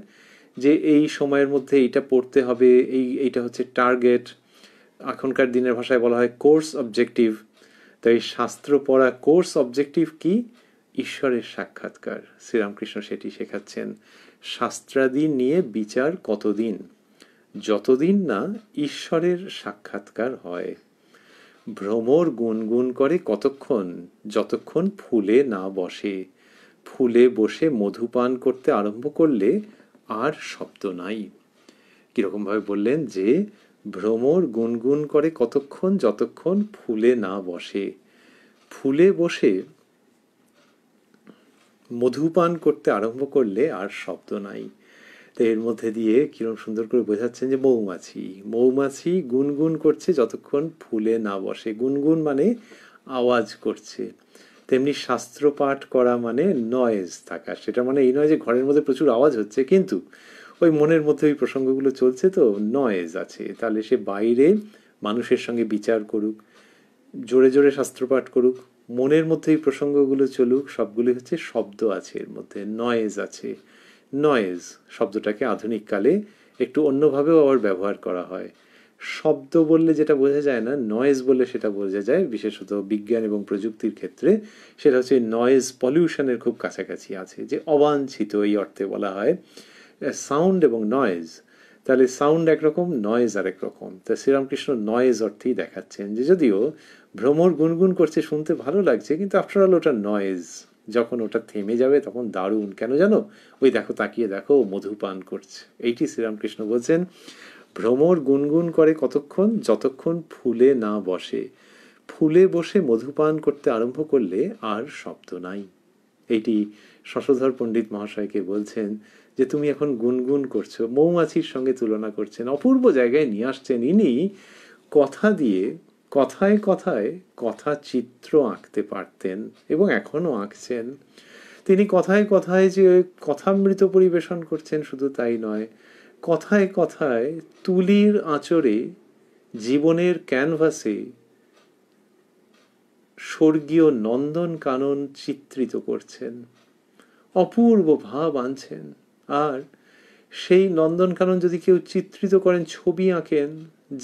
যে এই সময়ের মধ্যে এইটা পড়তে হবে, এইটা হচ্ছে টার্গেট। এখনকার দিনের ভাষায় বলা হয় কোর্স অবজেক্টিভ। তাই শাস্ত্র পড়া কোর্স অবজেক্টিভ কি? ঈশ্বরের সাক্ষাৎকার। শ্রীরামকৃষ্ণ সেটি শেখাচ্ছেন। শাস্ত্রাদি নিয়ে বিচার কতদিন, যতদিন না ঈশ্বরের সাক্ষাৎকার হয়। ভ্রমর গুনগুন করে কতক্ষণ, যতক্ষণ ফুলে না বসে। ফুলে বসে মধুপান করতে আরম্ভ করলে আর শব্দ নাই। কিরকম ভাবে বললেন যে ভ্রমর গুনগুন করে কতক্ষণ, যতক্ষণ ফুলে না বসে। ফুলে বসে মধুপান করতে আরম্ভ করলে আর শব্দ নাই। তো এর মধ্যে দিয়ে কিরম সুন্দর করে বোঝাচ্ছেন যে মৌমাছি গুনগুন করছে যতক্ষণ ফুলে না বসে। গুনগুন মানে আওয়াজ করছে। তেমনি শাস্ত্র পাঠ করা মানে নয়েজ থাকা। সেটা মানে এই নয় যে ঘরের মধ্যে প্রচুর আওয়াজ হচ্ছে, কিন্তু ওই মনের মধ্যে ওই প্রসঙ্গগুলো চলছে, তো নয়েজ আছে। তাহলে সে বাইরে মানুষের সঙ্গে বিচার করুক, জোরে জোরে শাস্ত্রপাঠ করুক, মনের মধ্যে এই প্রসঙ্গগুলো চলুক, সবগুলি হচ্ছে শব্দ আছে, এর মধ্যে নয়েজ আছে। নয়েজ শব্দটাকে আধুনিক কালে একটু অন্যভাবেও আবার ব্যবহার করা হয়। শব্দ বললে যেটা বোঝা যায় না, নয়েজ বললে সেটা বোঝা যায়, বিশেষত বিজ্ঞান এবং প্রযুক্তির ক্ষেত্রে সেটা হচ্ছে নয়েজ পলিউশনের খুব কাছাকাছি আছে, যে অবাঞ্ছিত এই অর্থে বলা হয় সাউন্ড এবং নয়েজ। তাহলে সাউন্ড একরকম, নয়েজ আরেক রকম। তা শ্রীরামকৃষ্ণ নয়েজ অর্থেই দেখাচ্ছেন যে যদিও ভ্রমর গুনগুন করছে, শুনতে ভালো লাগছে, কিন্তু আফটার অল ওটা নয়েজ। যখন ওটা থেমে যাবে তখন দারুণ, কেন জানো? ওই দেখো, তাকিয়ে দেখো, মধুপান করছে। এইটি শ্রীরামকৃষ্ণ বলছেন, ভ্রমর গুনগুন করে কতক্ষণ? যতক্ষণ ফুলে না বসে। ফুলে বসে মধুপান করতে আরম্ভ করলে আর শব্দ নাই। এইটি শশধর পণ্ডিত মহাশয়কে বলছেন যে তুমি এখন গুনগুন করছো, মৌমাছির সঙ্গে তুলনা করছেন, অপূর্ব জায়গায় নিয়ে আসছেন। ইনি কথা দিয়ে, কথায় কথায় কথা চিত্র আঁকতে পারতেন এবং এখনো আঁকছেন। তিনি কথায় কথায় যে কথামৃত পরিবেশন করছেন, শুধু তাই নয়, কথায় কথায় তুলির আঁচড়ে জীবনের ক্যানভাসে স্বর্গীয় নন্দন কানন চিত্রিত করছেন, অপূর্ব ভাব আনছেন। আর সেই নন্দনকানন যদি কেউ চিত্রিত করেন, ছবি আঁকেন,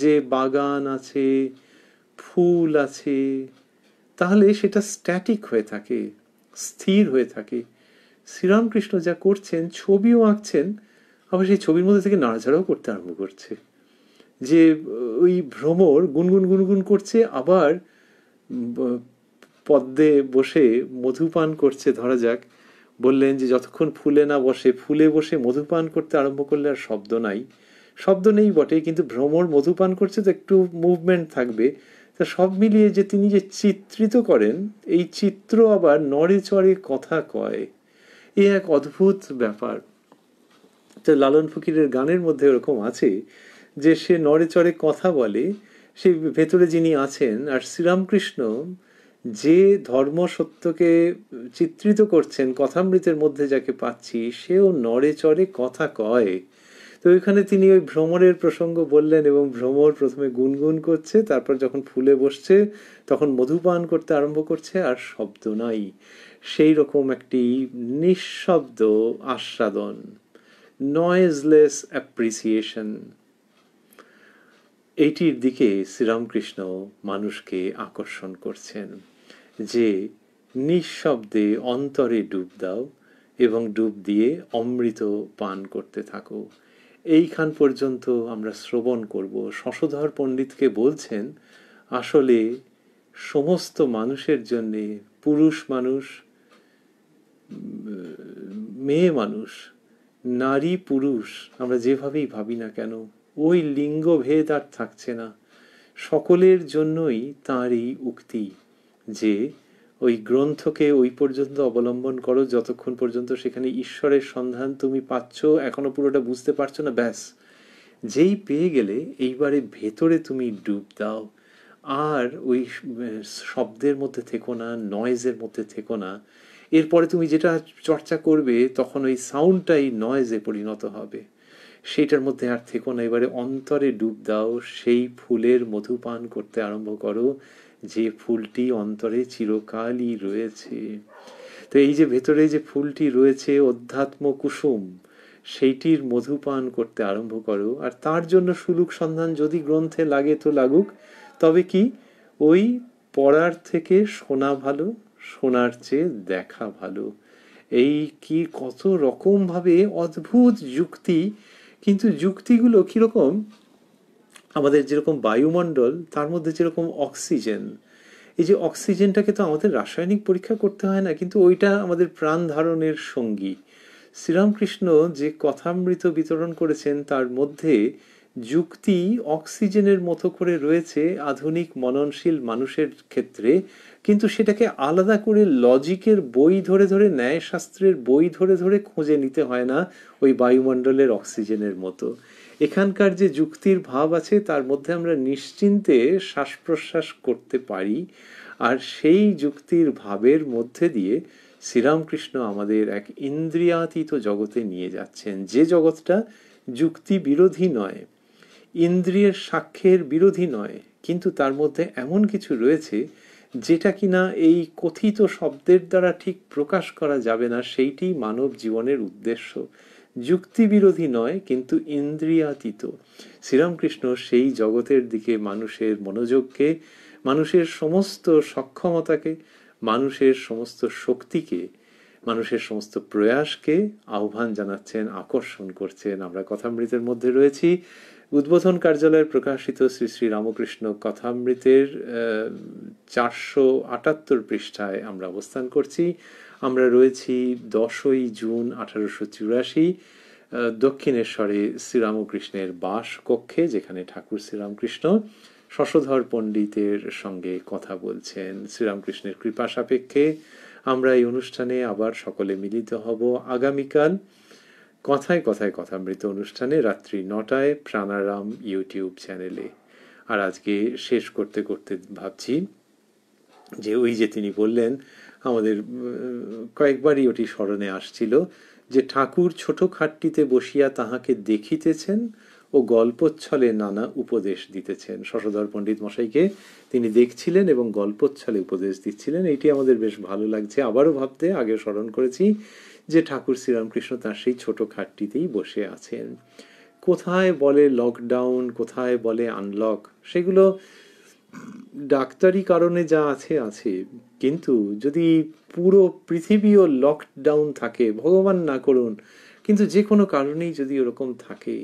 যে বাগান আছে, ফুল আছে, তাহলে সেটা স্ট্যাটিক হয়ে থাকে, স্থির হয়ে থাকে। শ্রীরামকৃষ্ণ যা করছেন, ছবিও আঁকছেন, আবার সেই ছবির মধ্যে থেকে নাড়াচাড়াও করতে আরম্ভ করছে। যে ওই ভ্রমর গুনগুন গুনগুন করছে, আবার পদ্মে বসে মধুপান করছে, ধরা যাক। বললেন যে যতক্ষণ ফুলে না বসে, ফুলে বসে মধুপান করতে আরম্ভ করলে আর শব্দ নাই। শব্দ নেই বটে, কিন্তু ভ্রমর মধুপান করছে তো একটু মুভমেন্ট থাকবে। তা সব মিলিয়ে যে তিনি যে চিত্রিত করেন, এই চিত্র আবার নড়ে চড়ে কথা কয়, এ এক অদ্ভুত ব্যাপার। তো লালন ফকিরের গানের মধ্যে এরকম আছে যে সে নড়ে চড়ে কথা বলে, সে ভেতরে যিনি আছেন। আর শ্রীরামকৃষ্ণ যে ধর্ম সত্যকে চিত্রিত করছেন কথামৃতের মধ্যে, যাকে পাচ্ছি, সেও নড়ে চড়ে কথা কয়। তো ওইখানে তিনি ওই ভ্রমরের প্রসঙ্গ বললেন, এবং ভ্রমর প্রথমে গুনগুন করছে, তারপর যখন ফুলে বসছে তখন মধুপান করতে আরম্ভ করছে, আর শব্দ নাই। সেই রকম একটি নিঃশব্দ আস্বাদন, নয়েজলেস অ্যাপ্রিসিয়েশন, এইটির দিকে শ্রীরামকৃষ্ণ মানুষকে আকর্ষণ করছেন, যে নিঃশব্দে অন্তরে ডুব দাও এবং ডুব দিয়ে অমৃত পান করতে থাকো। এইখান পর্যন্ত আমরা শ্রবণ করব। শশধর পণ্ডিতকে বলছেন, আসলে সমস্ত মানুষের জন্যে, পুরুষ মানুষ, মেয়ে মানুষ, নারী পুরুষ, আমরা যেভাবেই ভাবি না কেন, ওই লিঙ্গভেদ আর থাকছে না। সকলের জন্যই তাঁর এই উক্তি যে ওই গ্রন্থকে ওই পর্যন্ত অবলম্বন করো যতক্ষণ পর্যন্ত সেখানে ঈশ্বরের সন্ধান তুমি পাচ্ছ। এখনো পুরোটা বুঝতে পারছো না, ব্যাস, যেই পেয়ে গেলে এইবারে ভেতরে তুমি ডুব দাও, আর ওই শব্দের মধ্যে থেকো না, নয়েজের মধ্যে থেকো না। এরপরে তুমি যেটা চর্চা করবে তখন ওই সাউন্ডটাই নয়েজে পরিণত হবে, সেইটার মধ্যে আর থেকো না। এবারে অন্তরে ডুব দাও, সেই ফুলের মধুপান করতে আরম্ভ করো, যে ফুলটি অন্তরে চিরকালই রয়েছে। তো এই যে ভেতরে যে ফুলটি রয়েছে, অধ্যাত্ম কুসুম, সেইটির মধুপান করতে আরম্ভ করো। আর তার জন্য সুলুক সন্ধান যদি গ্রন্থে লাগে তো লাগুক, তবে কি ওই পড়ার থেকে শোনা ভালো, শোনার চেয়ে দেখা ভালো। এই কি কত রকম ভাবে অদ্ভুত যুক্তি। কিন্তু যুক্তিগুলো কিরকম, আমাদের যেরকম বায়ুমণ্ডল, তার মধ্যে যেরকম অক্সিজেন, এই যে অক্সিজেনটাকে তো আমাদের রাসায়নিক পরীক্ষা করতে হয় না, কিন্তু ওইটা আমাদের প্রাণ ধারণের সঙ্গী। শ্রীরামকৃষ্ণ যে কথামৃত বিতরণ করেছেন, তার মধ্যে যুক্তি অক্সিজেনের মতো করে রয়েছে আধুনিক মননশীল মানুষের ক্ষেত্রে, কিন্তু সেটাকে আলাদা করে লজিকের বই ধরে ধরে, ন্যায়শাস্ত্রের বই ধরে ধরে খুঁজে নিতে হয় না ওই বায়ুমণ্ডলের অক্সিজেনের মতো। এখানকার যে যুক্তির ভাব আছে, তার মধ্যে আমরা নিশ্চিন্তে শ্বাস প্রশ্বাস করতে পারি। আর সেই যুক্তির ভাবের মধ্যে দিয়ে শ্রীরামকৃষ্ণ আমাদের এক ইন্দ্রিয়াতীত জগতে নিয়ে যাচ্ছেন, যে জগৎটা যুক্তি বিরোধী নয়, ইন্দ্রিয়ের সাক্ষ্যের বিরোধী নয়, কিন্তু তার মধ্যে এমন কিছু রয়েছে যেটা কিনা এই কথিত শব্দের দ্বারা ঠিক প্রকাশ করা যাবে না, সেইটি মানব জীবনের উদ্দেশ্য। যুক্তিবিরোধী নয়, কিন্তু ইন্দ্রিয়াতীত। শ্রীরামকৃষ্ণ সেই জগতের দিকে মানুষের মনোযোগকে, মানুষের সমস্ত সক্ষমতাকে, মানুষের সমস্ত শক্তিকে, মানুষের সমস্ত প্রয়াসকে আহ্বান জানাচ্ছেন, আকর্ষণ করছেন। আমরা কথামৃতের মধ্যে রয়েছি। উদ্বোধন কার্যালয়ের প্রকাশিত শ্রী শ্রী রামকৃষ্ণ কথামৃতের 478 পৃষ্ঠায় আমরা অবস্থান করছি। আমরা রয়েছি 10ই জুন 1884 দক্ষিণেশ্বরে শ্রীরামকৃষ্ণের বাস কক্ষে, যেখানে ঠাকুর শ্রীরামকৃষ্ণ শশধর পণ্ডিতের সঙ্গে কথা বলছেন। শ্রীরামকৃষ্ণের কৃপা সাপেক্ষে আমরা এই অনুষ্ঠানে আবার সকলে মিলিত হব আগামীকাল কথায় কথায় কথামৃত অনুষ্ঠানে রাত্রি 9টায় প্রাণারাম ইউটিউব চ্যানেলে। আর আজকে শেষ করতে করতে ভাবছি যে ওই যে তিনি বললেন, আমাদের কয়েকবারই ওটি স্মরণে আসছিল, যে ঠাকুর ছোট খাটটিতে বসিয়া তাহাকে দেখিতেছেন ও গল্পচ্ছলে নানা উপদেশ দিতেছেন। শশধর পণ্ডিত মশাইকে তিনি দেখছিলেন এবং গল্পচ্ছলে উপদেশ দিচ্ছিলেন। এইটি আমাদের বেশ ভালো লাগছে আবারও ভাবতে। আগে স্মরণ করেছি যে ঠাকুর শ্রীরামকৃষ্ণ তার সেই ছোট খাটটিতেই বসে আছেন। কোথায় বলে লকডাউন, কোথায় বলে আনলক, সেগুলো ডাক্তারি কারণে যা আছে আছে, কিন্তু যদি পুরো পৃথিবীও লকডাউন থাকে, ভগবান না করুন, কিন্তু যে কোনো কারণেই যদি ওরকম থাকে,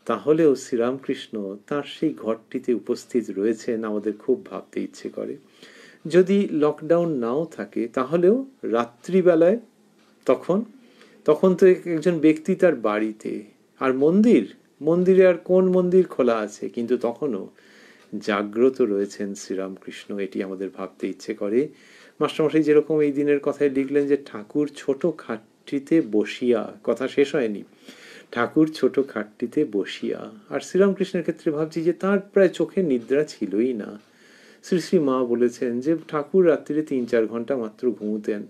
তাহলেও শ্রীরামকৃষ্ণ তার সেই ঘরটিতে উপস্থিত রয়েছেন, আমাদের খুব ভাবতে ইচ্ছে করে। যদি লকডাউন নাও থাকে তাহলেও রাত্রিবেলায় তখন তো একজন ব্যক্তি তার বাড়িতে, আর মন্দিরে আর কোন মন্দির খোলা আছে, কিন্তু তখনও জাগ্রত রয়েছেন শ্রীরামকৃষ্ণ। এটি আমাদের ভাবতে ইচ্ছে করে। মাস্টারমশাই যেরকম এই দিনের কথায় লিখলেন যে ঠাকুর ছোট খাটটিতে বসিয়া, কথা শেষ হয়নি, ঠাকুর ছোট খাটটিতে বসিয়া। আর শ্রীরামকৃষ্ণের ক্ষেত্রে ভাবছি যে তার প্রায় চোখে নিদ্রা ছিলই না। শ্রী শ্রী মা বলেছেন যে ঠাকুর রাত্রিরে 3-4 ঘন্টা মাত্র ঘুমোতেন,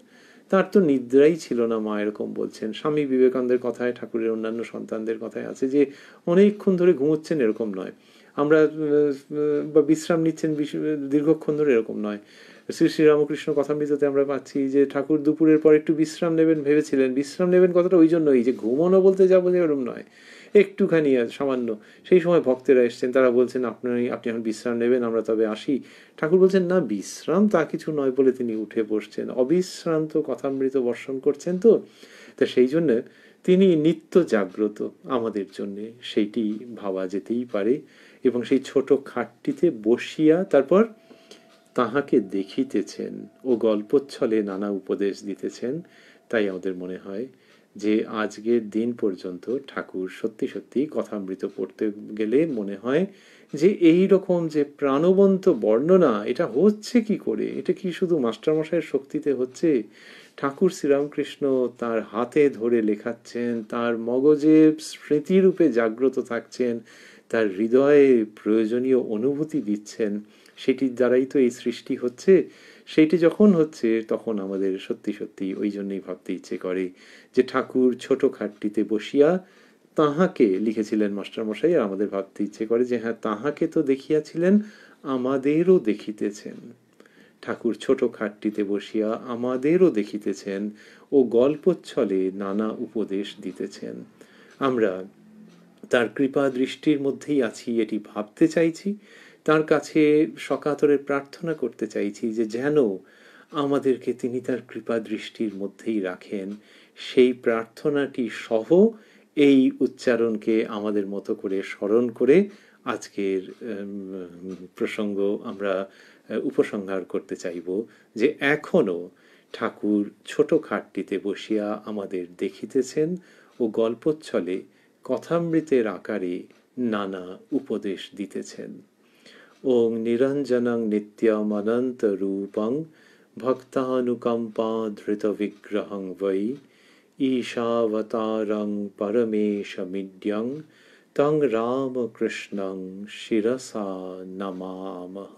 তার তো নিদ্রাই ছিল না, মা এরকম বলছেন। স্বামী বিবেকানন্দের কথায়, ঠাকুরের অন্যান্য সন্তানদের কথায় আছে যে অনেকক্ষণ ধরে ঘুমোচ্ছেন, এরকম নয়। আমরা বা বিশ্রাম নিচ্ছেন দীর্ঘক্ষণ ধরে, এরকম নয়। শ্রী শ্রী রামকৃষ্ণ কথামৃততে আমরা পাচ্ছি যে ঠাকুর দুপুরের পর একটু বিশ্রাম নেবেন ভেবেছিলেন। বিশ্রাম নেবেন কথাটা ওই জন্যই যে ঘুমানো বলতে যাবো যে এরকম নয়, একটুখানি সামান্য। সেই সময় ভক্তেরা এসছেন, তারা বলছেন আপনি এখন বিশ্রাম নেবেন, আমরা তবে আসি। ঠাকুর বলছেন না, বিশ্রাম তা কিছু নয় বলে তিনি উঠে বসছেন, অবিশ্রান্ত কথামৃত বর্ষণ করছেন। তো সেই জন্য তিনি নিত্য জাগ্রত আমাদের জন্যে, সেইটি ভাবা যেতেই পারে। এবং সেই ছোট খাটটিতে বসিয়া তারপর তাহাকে দেখিতেছেন ও গল্পচ্ছলে নানা উপদেশ দিতেছেন। তাই আমাদের মনে হয় যে আজকের দিন পর্যন্ত ঠাকুর সত্যি সত্যি কথামৃত পড়তে গেলে মনে হয় যে এই রকম যে প্রাণবন্ত বর্ণনা, এটা হচ্ছে কি করে? এটা কি শুধু মাস্টারমশাইয়ের শক্তিতে হচ্ছে? ঠাকুর শ্রীরামকৃষ্ণ তার হাতে ধরে লেখাচ্ছেন, তার মগজে স্মৃতিরূপে জাগ্রত থাকছেন, তার হৃদয়ে প্রয়োজনীয় অনুভূতি দিচ্ছেন, সেটির দ্বারাই তো এই সৃষ্টি হচ্ছে। সেইটি যখন হচ্ছে তখন আমাদের সত্যি সত্যি ওই জন্যই ভাবতে ইচ্ছে করে যে ঠাকুর ছোট খাটটিতে বসিয়া তাহাকে লিখেছিলেন মাস্টারমশাই। আর আমাদের ভাবতে ইচ্ছে করে যে হ্যাঁ, তাহাকে তো দেখিয়াছিলেন, আমাদেরও দেখিতেছেন। ঠাকুর ছোট খাটটিতে বসিয়া আমাদেরও দেখিতেছেন ও গল্পচ্ছলে নানা উপদেশ দিতেছেন। আমরা তার কৃপা দৃষ্টির মধ্যেই আছি, এটি ভাবতে চাইছি। তার কাছে সকাতরে প্রার্থনা করতে চাইছি যে যেন আমাদেরকে তিনি তার কৃপা দৃষ্টির মধ্যেই রাখেন। সেই প্রার্থনাটি সহ এই উচ্চারণকে আমাদের মতো করে স্মরণ করে আজকের প্রসঙ্গ আমরা উপসংহার করতে চাইব যে এখনো ঠাকুর ছোট খাটটিতে বসিয়া আমাদের দেখিতেছেন ও গল্পচ্ছলে কথামৃতের আকারে নানা উপদেশ দিতেছেন। ওং নিরঞ্জনং নিত্যম অনন্ত রূপং ভক্তানুকম্পা ধৃত বিগ্রহং বৈ ঈশাবতারং পরমেশমিড্যং তং রামকৃষ্ণং শিরসা নমামহ।